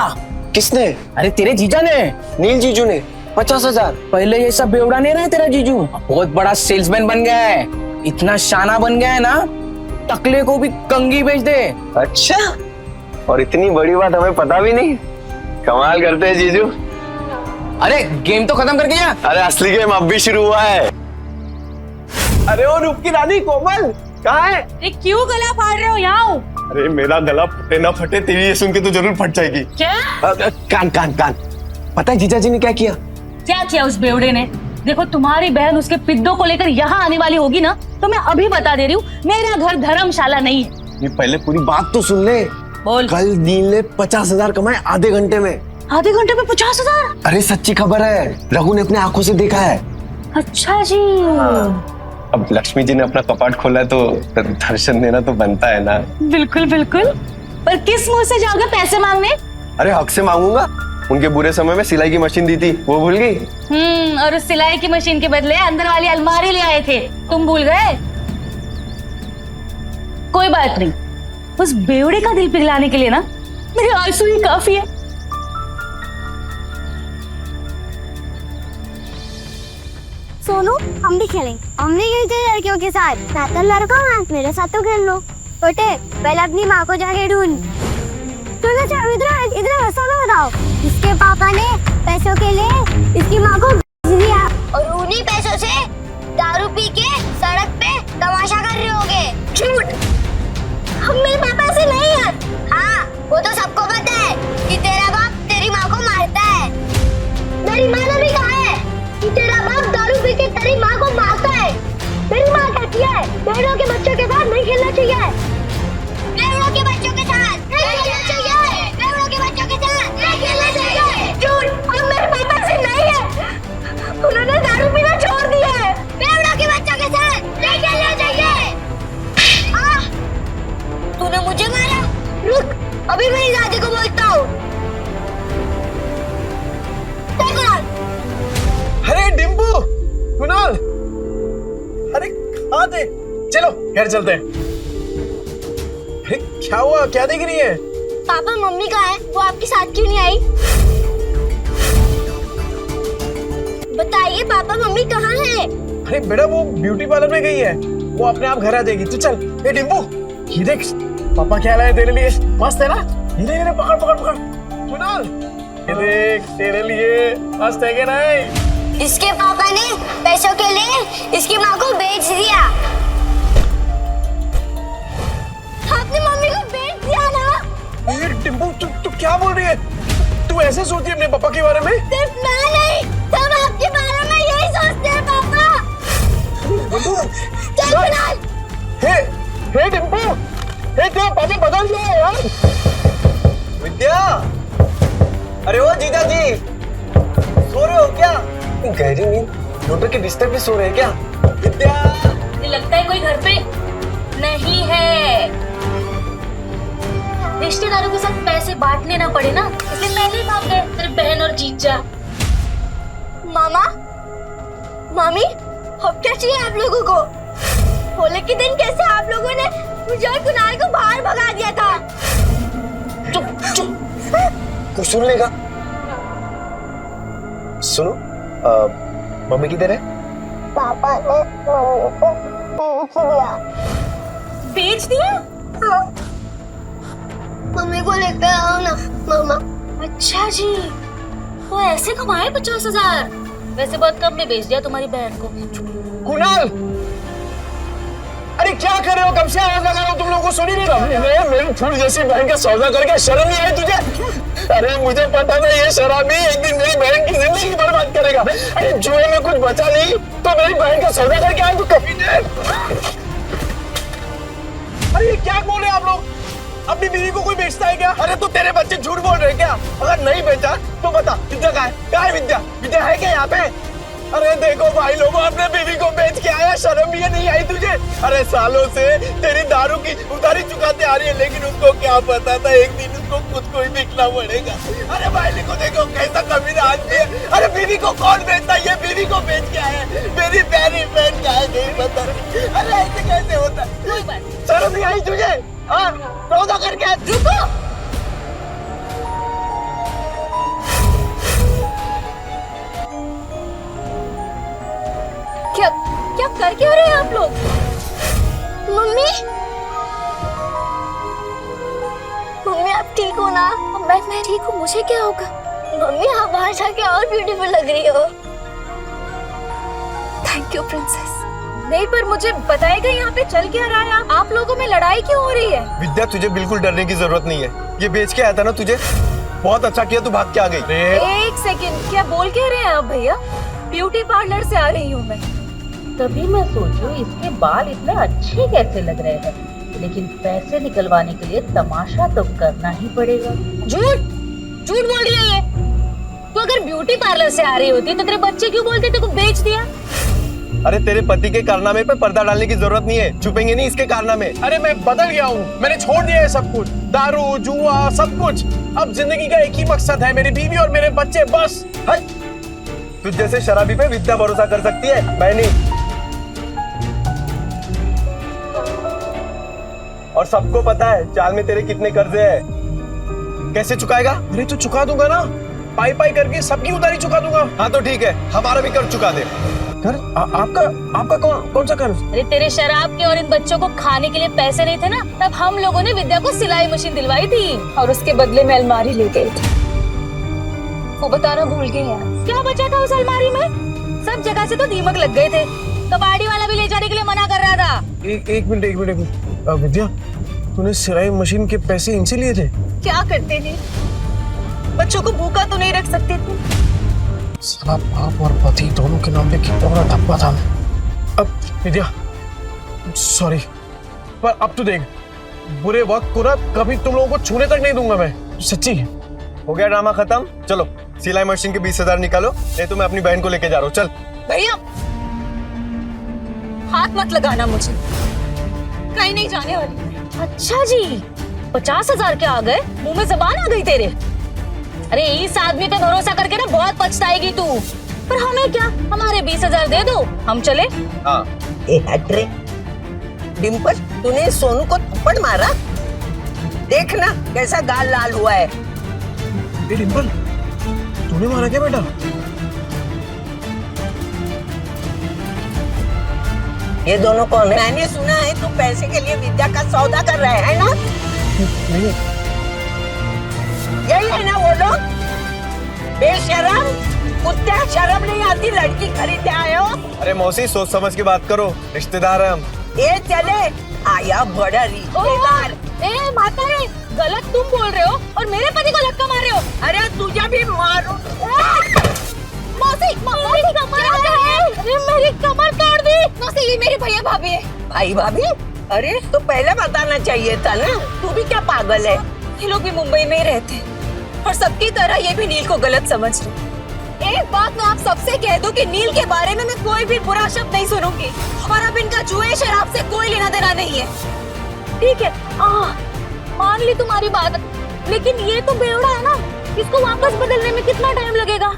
किसने? अरे तेरे जीजा ने, नील जीजू ने। 50,000? पहले ये सब बेवड़ा नहीं रहा तेरा जीजू, बहुत बड़ा सेल्समैन बन गया है, इतना शाना बन गया है ना, टकले को भी कंगी बेच दे। अच्छा, और इतनी बड़ी बात हमें पता भी नहीं। कमाल करते हैं जीजू। अरे गेम तो खत्म कर गया। अरे असली गेम अब भी शुरू हुआ है। अरे वो रूप की रानी कोमल कहाँ है? अरे क्यों गला फाड़ रहे हो? यहाँ अरे मेरा गला फटे ना फटे, तेरी ये सुन के तो जरूर फट जाएगी। क्या? कान कान कान। पता है जीजा जी ने क्या किया? क्या किया उस बेवड़े ने? देखो, तुम्हारी बहन उसके पिद्दों को लेकर यहाँ आने वाली होगी ना, तो मैं अभी बता दे रही हूँ, मेरा घर धर्मशाला नहीं है। ये पहले पूरी बात तो सुन ले। बोल। कल नील ने 50,000 कमाए आधे घंटे में। आधे घंटे में 50,000? अरे सच्ची खबर है, रघु ने अपने आंखों से देखा है। अच्छा जी। अब लक्ष्मी जी ने अपना कपाट खोला है तो दर्शन देना तो बनता है ना। बिल्कुल बिल्कुल, पर किस मुंह से जाओगे पैसे मांगने? अरे हक से मांगूंगा, उनके बुरे समय में सिलाई की मशीन दी थी, वो भूल गई? और उस सिलाई की मशीन के बदले अंदर वाली अलमारी ले आए थे, तुम भूल गए? कोई बात नहीं, उस बेवड़े का दिल पिघलाने के लिए ना मेरे आंसू ही काफी है। सोनू हम भी खेलेंगे। हम नहीं खेलते लड़कियों के साथ। मैं तो लड़का हूँ, मेरे साथ तो खेल लो। छोटे पहले अपनी माँ को जाके ढूंढ। इधर ऐसा ना बताओ। इसके पापा ने पैसों के लिए इसकी माँ को भेज दिया और उन्हीं पैसों से दारू पी के सड़क पे तमाशा कर रहे होगे। झूठ। हम मेरे पापा ऐसे नहीं है। हाँ वो तो सबको पता है कि तेरा बाप तेरी माँ को मारता है। मेरी माँ ने भी कहा है कि तेरा बाप दारू पी के तेरी माँ को मारता है। मेरी माँ कहती है बहनों के बच्चों के साथ नहीं खेलना चाहिए। बहनों के बच्चों के साथ नहीं खेलना चाहिए। बहनों के बच्चों के साथ नहीं खेलना चाहिए। झूठ। हम मेरे पापा से नहीं है। उन्होंने दारू पीना छोड़ दिया है। बहनों के बच्चों के साथ नहीं खेलना चाहिए। तूने मुझे मारा। रुक, अभी मेरी दादी को बोलता हूँ। अरे डिम्पू, कुणाल, अरे कहाँ थे? चलो घर चलते हैं। अरे क्या हुआ, क्या देख रही है? पापा मम्मी कहाँ है? वो आपके साथ क्यों नहीं आई? बताइए पापा मम्मी कहाँ है? अरे बेटा वो ब्यूटी पार्लर में गई है, वो अपने आप घर आ जाएगी। तू चल। ए डिम्पू, ये देख पापा क्या लाए तेरे लिए, मस्त है ना? ये देख, पकड़ पकड़ पकड़। कुणाल, ये देख तेरे लिए मस्त है क्या नहीं? इसके पापा ने पैसों के लिए इसकी माँ को बेच दिया। आपने मम्मी को बेच दिया ना? ये डिम्पू तू क्या बोल रही है? तू ऐसे सोचती है अपने पापा के बारे में? सिर्फ मैं नहीं, सब आपके बारे में यही सोचते हैं पापा। चल कुणाल। हे डिम्पू, हे तेरे पापा बदल गए यार। विद्या, अरे ओ जीजा जी, सो रहे हो क्या? गहरी नींद, डॉक्टर के बिस्तर पे सो रहे हैं क्या? विद्या, लगता है कोई घर पे नहीं है। रिश्तेदारों के साथ पैसे बांटने ना पड़े ना, इसलिए पहले ही भाग गए तेरे बहन और जीजा। मामा, मामी, अब क्या चाहिए आप लोगों को? होली के दिन कैसे आप लोगों ने मुझे और कुणाल को बाहर भगा दिया था? चुप चुप, कुछ सुन लेगा। सुनो, मम्मी किधर है? पापा ने मम्मी को बेच दिया। हाँ। मम्मी को लेकर आओ ना मामा। अच्छा जी, वो ऐसे कमाए 50,000? वैसे बहुत कम में बेच दिया तुम्हारी बहन को। कुणाल, अरे क्या कर रहे हो? कब से आवाज लगा रहा हूँ, तुम लोगों को सुनी नहीं रहा? मेरी फूल जैसी बहन का सौदा करके शर्म नहीं आई तुझे? अरे मुझे पता था ये शराबी एक दिन मेरी बहन की जिंदगी बर्बाद करेगा। अरे जुए में कुछ बचा नहीं तो मेरी बहन का सौदा करके आए तू कभी नहीं। अरे ये क्या बोल रहे आप लोग? अपनी बीवी को कोई बेचता है क्या? अरे तो तेरे बच्चे झूठ बोल रहे हैं क्या? अगर नहीं बेचा तो बता, विद्या कहाँ है? कहाँ है विद्या? विद्या है क्या यहाँ पे? अरे देखो भाई लोगों, अपने बीवी को बेच के आया, शर्म भी नहीं आई तुझे? अरे सालों से तेरी दारू की उधारी चुकाते आ रही है, लेकिन उसको क्या पता था एक दिन उसको खुद को ही बिकना पड़ेगा। अरे भाई को देखो कैसा कमीना आदमी है। अरे बीवी को कौन बेचता? ये बीवी को बेच के आया, मेरी प्यारी बहन का है, नहीं पता। अरे ऐसे कैसे होता है? शर्म नहीं आई तुझे? हाँ, सौदा करके रुको। क्या क्या कर क्या रहे हैं आप लोग? मम्मी, मम्मी आप ठीक हो ना? मैं ठीक हूँ, मुझे क्या होगा? मम्मी आप बाहर जाके और ब्यूटीफुल लग रही हो। Thank you princess. नहीं पर मुझे बताएगा यहाँ पे चल क्या रहा है? आप लोगों में लड़ाई क्यों हो रही है? विद्या तुझे बिल्कुल डरने की जरूरत नहीं है, ये बेच के आया था ना तुझे, बहुत अच्छा किया तू भाग के आ गई। एक सेकंड, क्या बोल के रहे हैं आप भैया? ब्यूटी पार्लर से आ रही हूँ मैं। तभी मैं सोचूं इसके बाल इतने अच्छे कैसे लग रहे हैं, लेकिन पैसे निकलवाने के लिए तमाशा तो करना ही पड़ेगा। झूठ झूठ बोल रही है ये। तो अगर ब्यूटी पार्लर से आ रही होती तो तेरे बच्चे क्यों बोलते थे को बेच दिया? अरे तेरे पति के कारनामे पे पर्दा डालने की जरूरत नहीं है, छुपेंगे नहीं इसके कारनामे। अरे मैं बदल गया हूँ, मैंने छोड़ दिया है सब कुछ, दारू जुआ सब कुछ। अब जिंदगी का एक ही मकसद है, मेरी बीवी और मेरे बच्चे, बस। तुझ जैसे शराबी पे विद्या भरोसा कर सकती है, मैं नहीं। और सबको पता है चाल में तेरे कितने कर्जे हैं। कैसे चुकाएगा? अरे तो चुका दूंगा ना, पाई पाई करके सबकी उधारी चुका दूंगा। हाँ तो ठीक है, हमारा भी कर्ज चुका दे। घर आपका आपका कौन सा घर? अरे तेरे शराब के और इन बच्चों को खाने के लिए पैसे नहीं थे ना, तब हम लोगों ने विद्या को सिलाई मशीन दिलवाई थी और उसके बदले में अलमारी ले गए थे। वो बताना भूल गए यार। क्या बचा था उस अलमारी में? सब जगह से तो दीमक लग गए थे। कबाड़ी वाला भी ले जाने के लिए मना कर रहा था। एक मिनट विद्या, तूने सिलाई मशीन के पैसे इनसे लिए थे? क्या करते थे? बच्चों को भूखा तो नहीं रख सकते थे। साला बाप और पति दोनों के नाम पे कितना बड़ा धब्बा था। अब विद्या सॉरी, पर अब तो देख, बुरे वक्त को ना कभी तुम लोगों को छूने तक नहीं दूंगा मैं, सच्ची। हो गया ड्रामा खत्म? चलो सिलाई मशीन के 20,000 निकालो, नहीं तो मैं अपनी बहन को लेके जा रहा हूँ। चल भैया हाथ मत लगाना मुझे, कहीं नहीं जाने वाली। अच्छा जी, 50,000 के आ गए, मुंह में जबान आ गई तेरे। अरे इस आदमी पे भरोसा करके ना बहुत पछताएगी तू। पर हमें क्या, हमारे 20,000 दे दो, हम चले। हाँ। हट रे डिम्पल, तूने सोनू को थप्पड़ मारा? देखना कैसा गाल लाल हुआ है। डिम्पल, तूने मारा क्या बेटा? ये दोनों कौन है? मैंने सुना है तू पैसे के लिए विद्या का सौदा कर रहा है ना? नहीं। यही है ना वो लोग? बेशरम कुत्ते, शर्म नहीं आती? लड़की खरीदते आए हो? अरे मौसी सोच समझ के बात करो, रिश्तेदार है हम। ये चले आया बड़ा रिश्तेदार। ए माता रे, गलत तुम बोल रहे हो और मेरे पति को धक्का मार रहे हो। अरे तुझे भी मारो। मौसी, मेरी कमर तोड़ दी। मौसी, ये मेरी भैया भाभी है। भाई भाभी? अरे तो पहले बताना चाहिए था ना। तू भी क्या पागल है? ये लोग भी मुंबई में ही रहते और सबकी तरह ये भी नील को गलत समझ रहे। एक बात मैं आप सबसे कह दूं कि नील के बारे में मैं कोई भी बुरा शब्द नहीं सुनूंगी और अब इनका जुए शराब से कोई लेना देना नहीं है। ठीक है, मान ली तुम्हारी बात, लेकिन ये तो बेवड़ा है ना, इसको वापस बदलने में कितना टाइम लगेगा?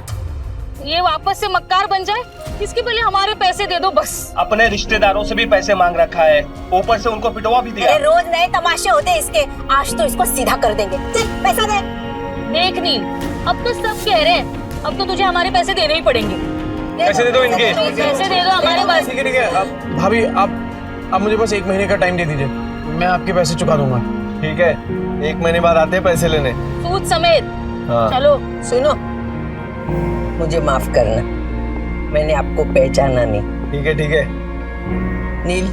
ये वापस से मक्कार बन जाए, इसके पहले हमारे पैसे दे दो बस। अपने रिश्तेदारों से भी पैसे मांग रखा है, ऊपर से उनको पिटवा भी दिया। रोज नए तमाशे होते हैं इसके, आज तो इसको सीधा कर देंगे। चल पैसा दे। देख नील, अब तो सब कह रहे हैं, अब तो तुझे हमारे पैसे देने ही पड़ेंगे। पैसे दे दो इनके। पैसे दे दो हमारे पास। ठीक है। अब भाभी आप मुझे बस 1 महीने का टाइम दे दीजिए, मैं आपके पैसे चुका दूंगा। ठीक है, 1 महीने बाद आते हैं पैसे लेने, सूद समेत। हाँ। चलो। सुनो, मुझे माफ करना, मैंने आपको पहचाना नहीं। ठीक है। नील,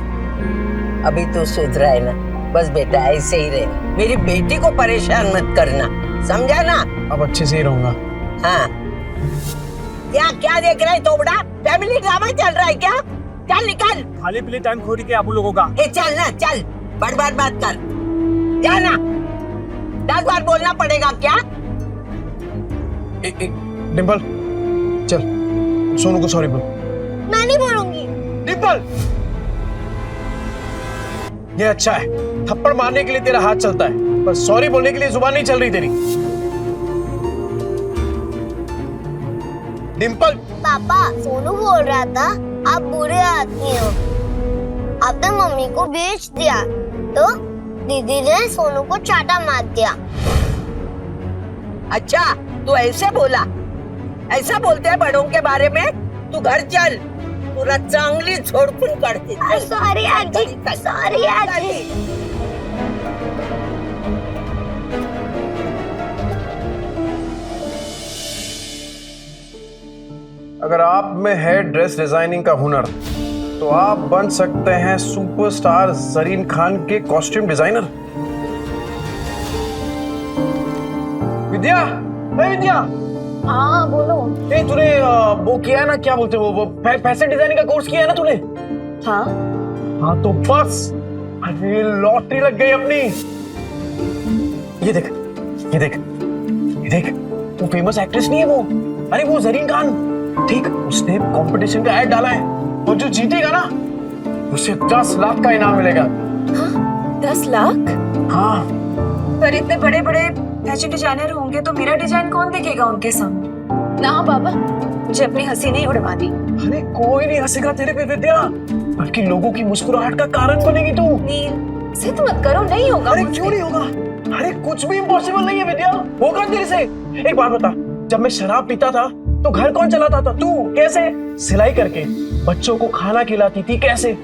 अभी तो सुधरा है ना? बस बेटा ऐसे ही रहना, मेरी बेटी को परेशान मत करना, समझा ना? अब अच्छे से ही रहूंगा। हाँ। क्या देख रहा है तोबड़ा? फैमिली ड्रामा चल रहा है क्या? चल निकल। खाली पीली टाइम खोरी के आप लोगों का। चल ना, चल, बड़ बात कर, जाना। 10 बार बोलना पड़ेगा क्या? डिम्पल चल, सोनू को सॉरी बोल। मैं नहीं बोलूंगी। डिम्पल, ये अच्छा है, थप्पड़ मारने के लिए तेरा हाथ चलता है, पर सॉरी बोलने के लिए जुबान नहीं चल रही तेरी। डिम्पल। पापा, सोनू बोल रहा था आप बुरे आदमी हो, आपने मम्मी को बेच दिया तो दीदी ने सोनू को चाटा मार दिया। अच्छा, तू ऐसे बोला? ऐसा बोलते हैं बड़ों के बारे में? तू घर चल, पूरा चांगली झोड़पून करते। Sorry aunty, sorry aunty. अगर आप में है ड्रेस डिजाइनिंग का हुनर, तो आप बन सकते हैं सुपरस्टार जरीन खान के कॉस्ट्यूम डिजाइनर। विद्या, विद्या। हाँ बोलो। तूने वो किया है ना, क्या बोलते हैं वो फैशन डिजाइनिंग का कोर्स किया है ना तूने? हाँ तो बस अरे लॉटरी लग गई अपनी। ये देख, वो फेमस एक्ट्रेस नहीं है वो, अरे वो जरीन खान, ठीक, उसने कंपटीशन का ऐड डाला है और जो जीतेगा ना उसे 10 लाख का इनाम मिलेगा। हाँ, 10 लाख? हाँ। पर इतने बड़े बड़े फैशन डिजाइनर होंगे तो मेरा डिजाइन कौन देखेगा उनके सामने? ना बाबा, मुझे अपनी हंसी नहीं उड़वा दी। अरे कोई नहीं हंसेगा तेरे पे विद्या, बल्कि लोगों की मुस्कुराहट का कारण बनेगी तू। नील, जिद मत करो, नहीं होगा। अरे क्यों नहीं होगा? अरे कुछ भी इम्पॉसिबल नहीं है विद्या, होगा तेरे से। एक बात बता, जब मैं शराब पीता था तो घर कौन चलाता था? तू। कैसे? सिलाई करके। बच्चों को खाना खिलाती थी, कैसे?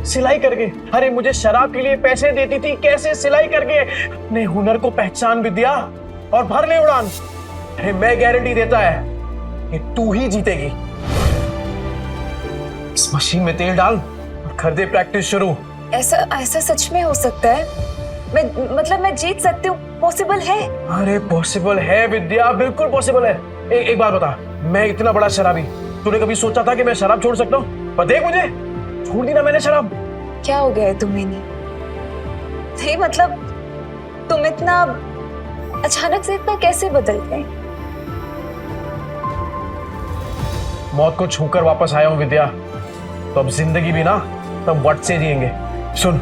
सिलाई करके। अरे मुझे शराब के लिए पैसे देती थी, कैसे? सिलाई करके। अपने हुनर को पहचान विद्या और भर ले उड़ान। अरे मैं गारंटी देता है कि तू ही जीतेगी। इस मशीन में तेल डाल और कर दे प्रैक्टिस शुरू। ऐसा ऐसा सच में हो सकता है? मैं जीत सकती हूँ? पॉसिबल है? अरे पॉसिबल है विद्या, बिल्कुल पॉसिबल है। एक बात बता, मैं इतना बड़ा शराबी, तूने कभी सोचा था कि मैं शराब छोड़ सकता हूँ? पर देख मुझे, छोड़ दी ना मैंने शराब। क्या हो गया है तुम्हें? नहीं मतलब तुम इतना अचानक से इतना कैसे बदल गए? मौत को छूकर वापस आया हूँ विद्या, तो अब जिंदगी भी ना तब वट से जिएंगे। सुन,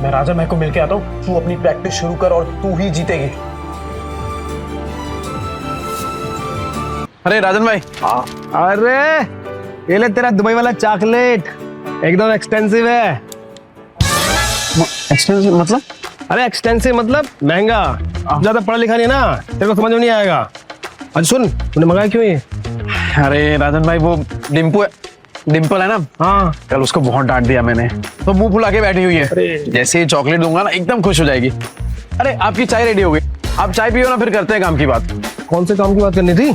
मैं राजा महक को मिलके आता हूँ, तू अपनी प्रैक्टिस शुरू कर और तू ही जीतेगी। अरे राजन भाई, अरे ये ले तेरा दुबई वाला चॉकलेट, एकदम एक्सटेंसिव है। एक्सपेंसिव मतलब? अरे एक्सटेंसिव मतलब महंगा। ज्यादा पढ़ा लिखा नहीं ना, तेरे को समझ में नहीं आएगा। अच्छा सुन, तूने मंगाया क्यों ये? अरे राजन भाई, वो डिम्पल है ना, हाँ, कल उसको बहुत डांट दिया मैंने, तो मुंह फुला के बैठी हुई है। जैसे ही चॉकलेट दूंगा ना एकदम खुश हो जाएगी। अरे आपकी चाय रेडी हो गई, आप चाय पियो ना, फिर करते हैं काम की बात। कौन से काम की बात करनी थी?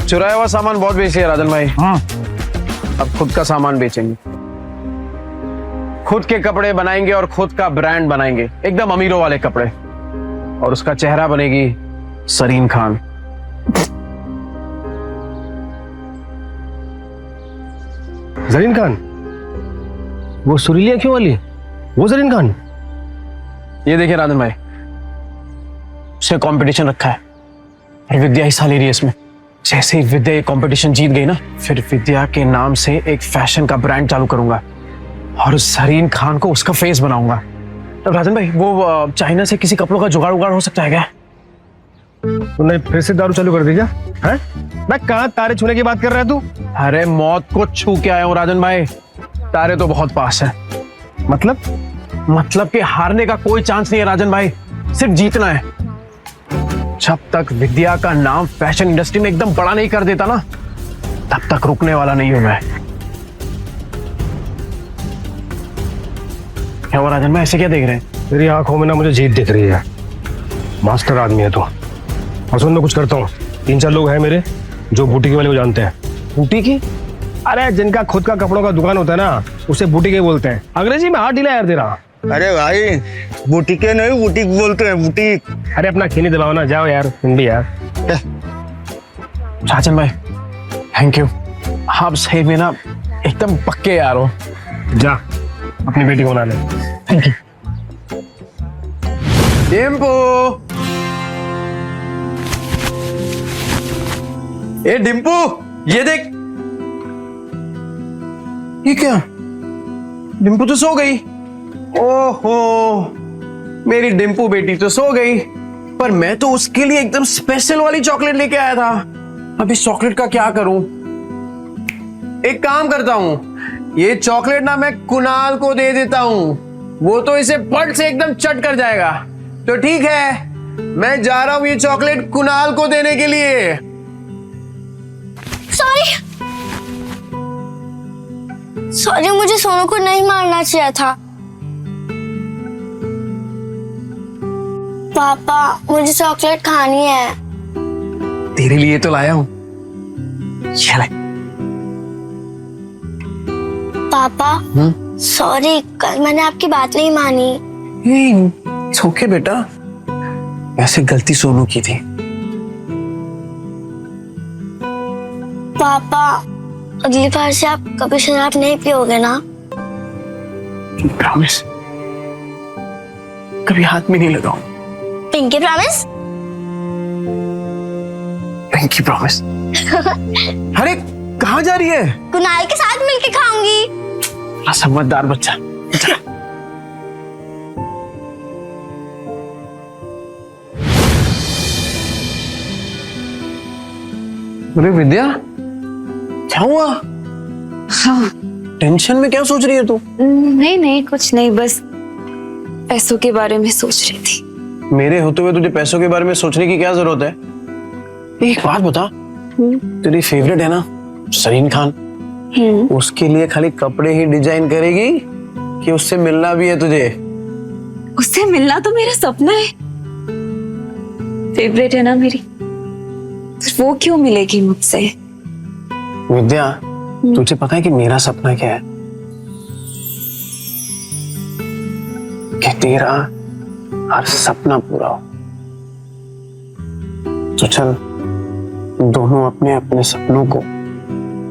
चुराया हुआ सामान बहुत बेची है राजन भाई। हाँ, अब खुद का सामान बेचेंगे, खुद के कपड़े बनाएंगे और खुद का ब्रांड बनाएंगे, एकदम अमीरों वाले कपड़े। और उसका चेहरा बनेगी सरीन खान। जरीन खान? वो सुरीली आंखों वाली, वो जरीन खान? ये देखिए राजन भाई, उसने कंपटीशन रखा है और विद्या हिस्सा ले रही है इसमें। जैसे ही विद्या ये कंपटीशन जीत गई ना, फिर विद्या के नाम से एक फैशन का ब्रांड चालू करूंगा और उस जरीन खान को उसका फेस बनाऊंगा। तो राजन भाई, वो चाइना से किसी कपड़ों का जुगाड़ उगाड़ हो सकता है क्या? तूने फिर से दारू चालू कर दी क्या? हैं? मैं कहाँ तारे छूने की बात कर रहा है तू? अरे मौत को छू के आया हूँ राजन भाई, तारे तो बहुत पास है। मतलब कि हारने का कोई चांस नहीं है राजन भाई, सिर्फ जीतना है। जब तक विद्या का नाम फैशन इंडस्ट्री में एकदम बड़ा नहीं कर देता ना, तब तक रुकने वाला नहीं हूं मैं। क्या हुआ राजन भाई, ऐसे क्या देख रहे हैं? तेरी आंखों में ना मुझे जीत दिख रही है। मास्टर आदमी है तू। और सुन, मैं कुछ करता हूँ, 3-4 लोग हैं मेरे जो बूटीकी वाले को जानते हैं। बूटीकी? अरे जिनका खुद का कपड़ों का दुकान होता है ना, उसे बूटीकी बोलते हैं। अंग्रेजी में हाथ ढीला यार तेरा। अरे भाई, बुटीके नहीं बुटीक बोलते हैं, बुटीक। अरे अपना खीनी दबाओ ना, जाओ यार तुम भी यार। राजन भाई थैंक यू, आप सही में ना एकदम पक्के यार हो। जा अपनी बेटी को बना ले। Thank you. डिम्पू, ए डिम्पू, ये देख। ये क्या? डिम्पू तो सो गई। ओहो, मेरी डिम्पू बेटी तो सो गई, पर मैं तो उसके लिए एकदम स्पेशल वाली चॉकलेट लेके आया था। अब इस चॉकलेट का क्या करूं? एक काम करता हूं, ये चॉकलेट ना मैं कुणाल को दे देता हूं, वो तो इसे पट से एकदम चट कर जाएगा। तो ठीक है, मैं जा रहा हूं ये चॉकलेट कुणाल को देने के लिए। सॉरी, मुझे सोनू को नहीं मारना चाहिए था। पापा, मुझे चॉकलेट खानी है। तेरे लिए तो लाया हूं। चल। पापा सॉरी, कल मैंने आपकी बात नहीं मानी। ओके बेटा, वैसे गलती सोनू की थी। पापा, अगली बार से आप कभी शराब नहीं पियोगे ना? प्रॉमिस, कभी हाथ में नहीं लगाऊं। Pinky promise? Pinky promise. अरे कहाँ जा रही है? कुणाल के साथ मिलके खाऊंगी। समझदार बच्चा। अरे विद्या, क्या हुआ? टेंशन में क्या सोच रही है तू? नहीं कुछ नहीं, बस पैसों के बारे में सोच रही थी। मेरे होते हुए तुझे पैसों के बारे में सोचने की क्या जरूरत है? एक बात बता, तेरी फेवरेट है ना सरीन खान, उसके लिए खाली कपड़े ही डिजाइन करेगी कि उससे मिलना भी है तुझे? उससे मिलना तो मेरा सपना है, फेवरेट है ना मेरी, तो वो क्यों मिलेगी मुझसे? विद्या, तुझे पता है कि मेरा सपना क्या है? कि तेरा हर सपना पूरा हो। तो चल दोनों अपने अपने सपनों को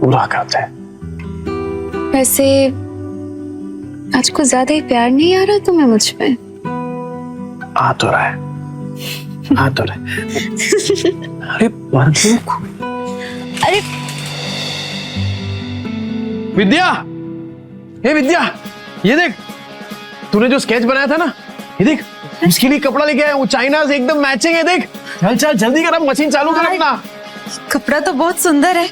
पूरा करते हैं। वैसे आज कुछ ज्यादा ही प्यार नहीं आ रहा तुम्हें मुझ पे? आ तो रहा है, आ तो रहा है। अरे अरे विद्या, हे विद्या, ये देख तूने जो स्केच बनाया था ना, ये देख उसके लिए कपड़ा लेके आया, वो चाइना से एकदम मैचिंग है। देख चल चल जल्दी कर, अब मशीन चालू कर अपना। कपड़ा तो बहुत सुंदर है,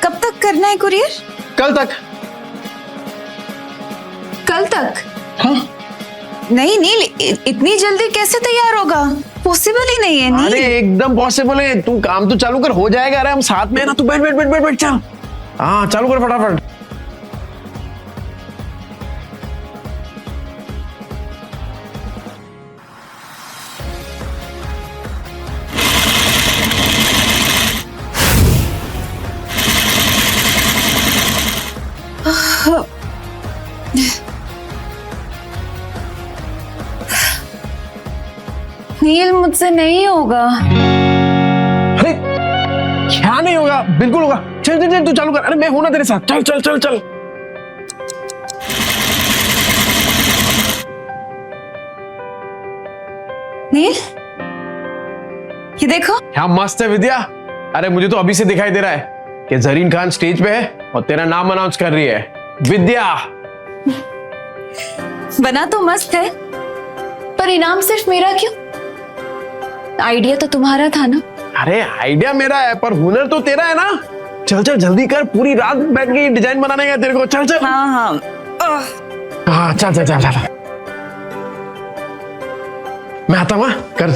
कब तक करना है कुरियर? कल तक। कल तक? हाँ? नहीं नील, इतनी जल्दी कैसे तैयार होगा? पॉसिबल ही नहीं है नील। अरे एकदम पॉसिबल है, तू काम तो चालू कर, हो जाएगा। अरे हम साथ में है ना, तू बैठ बैठ बैठ बैठ बैठ, चल हाँ चालू कर फटाफट। नील मुझसे नहीं होगा। अरे क्या नहीं होगा? बिल्कुल होगा। चल चल चल तू चालू कर। अरे मैं हूं ना तेरे साथ, चल चल चल चल। नील ये देखो। क्या मस्त है विद्या। अरे मुझे तो अभी से दिखाई दे रहा है कि जरीन खान स्टेज पे है और तेरा नाम अनाउंस कर रही है, विद्या। बना तो मस्त है, पर इनाम सिर्फ मेरा क्यों? आइडिया तो तुम्हारा था ना? अरे आइडिया मेरा है पर हुनर तो तेरा है ना। चल चल जल्दी कर, पूरी रात बैठ के डिजाइन बनाने का तेरे को। चल चल। हाँ हाँ हाँ चल चल चल चल। मैं आता हूँ, कर।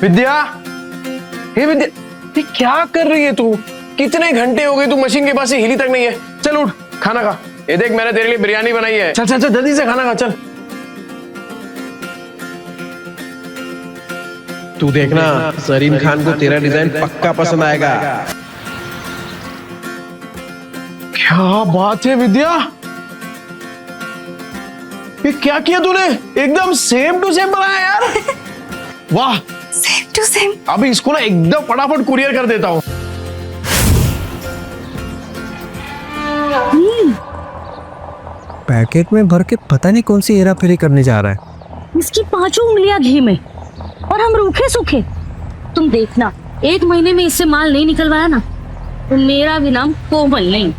विद्या, हे विद्या, ये क्या कर रही है तू? कितने घंटे हो गए तू मशीन के पास से हिली तक नहीं है। चल उठ, खाना खा। ये देख मैंने तेरे लिए बिरयानी बनाई है। चल चल चल जल्दी से खाना खा, चल। तू देखना सरीन खान को तेरा डिजाइन पक्का पसंद आएगा। क्या बात है विद्या, ये क्या किया तूने? एकदम सेम टू सेम बनाया यार। वाह, सेम टू सेम। अभी इसको ना एकदम फटाफट कुरियर कर देता हूँ। पैकेट में भर के पता नहीं कौन सी हेरा फेरी करने जा रहा है। इसकी 5 उंगलियां घी में और हम रूखे सूखे। तुम देखना, 1 महीने में इससे माल नहीं निकलवाया ना तो मेरा भी नाम कोमल नहीं।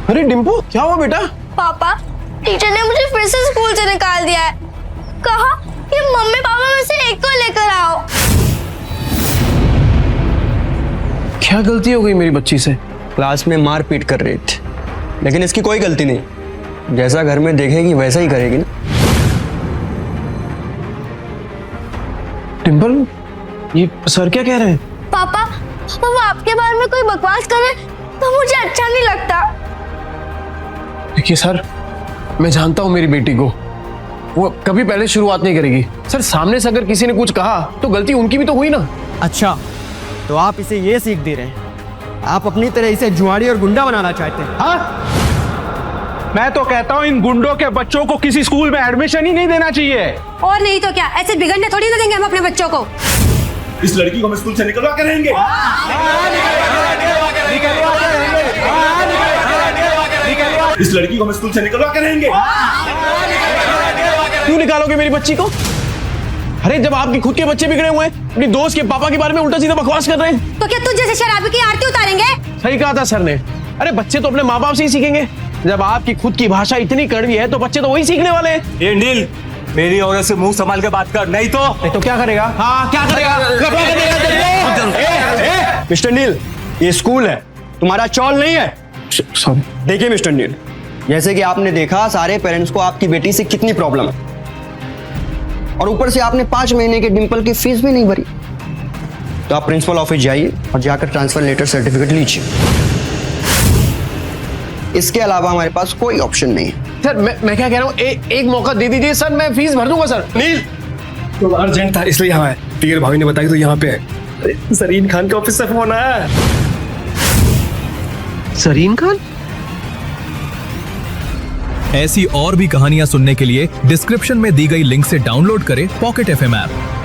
अरे डिम्पू, क्या हुआ बेटा? पापा, टीचर ने मुझे फिर से स्कूल से निकाल दिया है। कहा कि मम्मी पापा में से एक को लेकर आओ। क्या गलती हो गई मेरी बच्ची से? क्लास में मार पीट कर रही थी, लेकिन इसकी कोई गलती नहीं। जैसा घर में देखेगी वैसा ही करेगी ना। डिम्पल, ये सर क्या कह रहे हैं? पापा, वो आपके बारे में कोई बकवास करे तो मुझे अच्छा नहीं लगता। देखिए सर, मैं जानता हूं मेरी बेटी को, वो कभी पहले शुरुआत नहीं करेगी। सर सामने से अगर किसी ने कुछ कहा तो गलती उनकी भी तो हुई ना। अच्छा, तो आप इसे ये सीख दे रहे हैं? आप अपनी तरह इसे जुआड़ी और गुंडा बनाना चाहते हैं? हाँ, मैं तो कहता हूँ इन गुंडों के बच्चों को किसी स्कूल में एडमिशन ही नहीं देना चाहिए। और नहीं तो क्या, ऐसे बिगड़ने थोड़ी ना देंगे हम अपने बच्चों को। इस लड़की को हम स्कूल से निकलवा के रहेंगे। इस लड़की को हम स्कूल से निकलवा के रहेंगे। क्यों निकालोगे मेरी बच्ची को? अरे जब आपके खुद के बच्चे बिगड़े हुए हैं, अपनी दोस्त के पापा के बारे में उल्टा सीधा बकवास कर रहे हैं, तो क्या तुझ जैसे शराबी की आरती उतारेंगे? सही कहा था सर ने। अरे बच्चे तो अपने माँ बाप से ही सीखेंगे। जब आपकी खुद की भाषा इतनी कड़वी है तो बच्चे तो वही सीखने वाले हैं। ये नील, मेरी औरत से मुंह संभाल के बात कर, नहीं तो क्या करेगा? हाँ क्या करेगा? मिस्टर नील, ये स्कूल है, तुम्हारा चौल नहीं है। सॉरी। देखिए मिस्टर नील, जैसे कि आपने देखा सारे पेरेंट्स को आपकी बेटी से कितनी प्रॉब्लम है, और ऊपर से आपने 5 महीने के डिंपल की फीस भी नहीं भरी। तो आप प्रिंसिपल ऑफिस जाइए और जाकर ट्रांसफर लेटर सर्टिफिकेट लीजिए। इसके अलावा हमारे पास कोई ऑप्शन नहीं है। सर मैं क्या कह रहा हूँ, एक मौका दे दीजिए सर, मैं फीस भर दूंगा सर। नील तो अर्जेंट था इसलिए यहाँ है। टिगर भाभी ने बताई तो यहाँ पे है। सरीन खान के ऑफिस से फोन आया। सरीन खान? ऐसी और भी कहानियां सुनने के लिए डिस्क्रिप्शन में दी गई लिंक से डाउनलोड करें पॉकेट FM ऐप।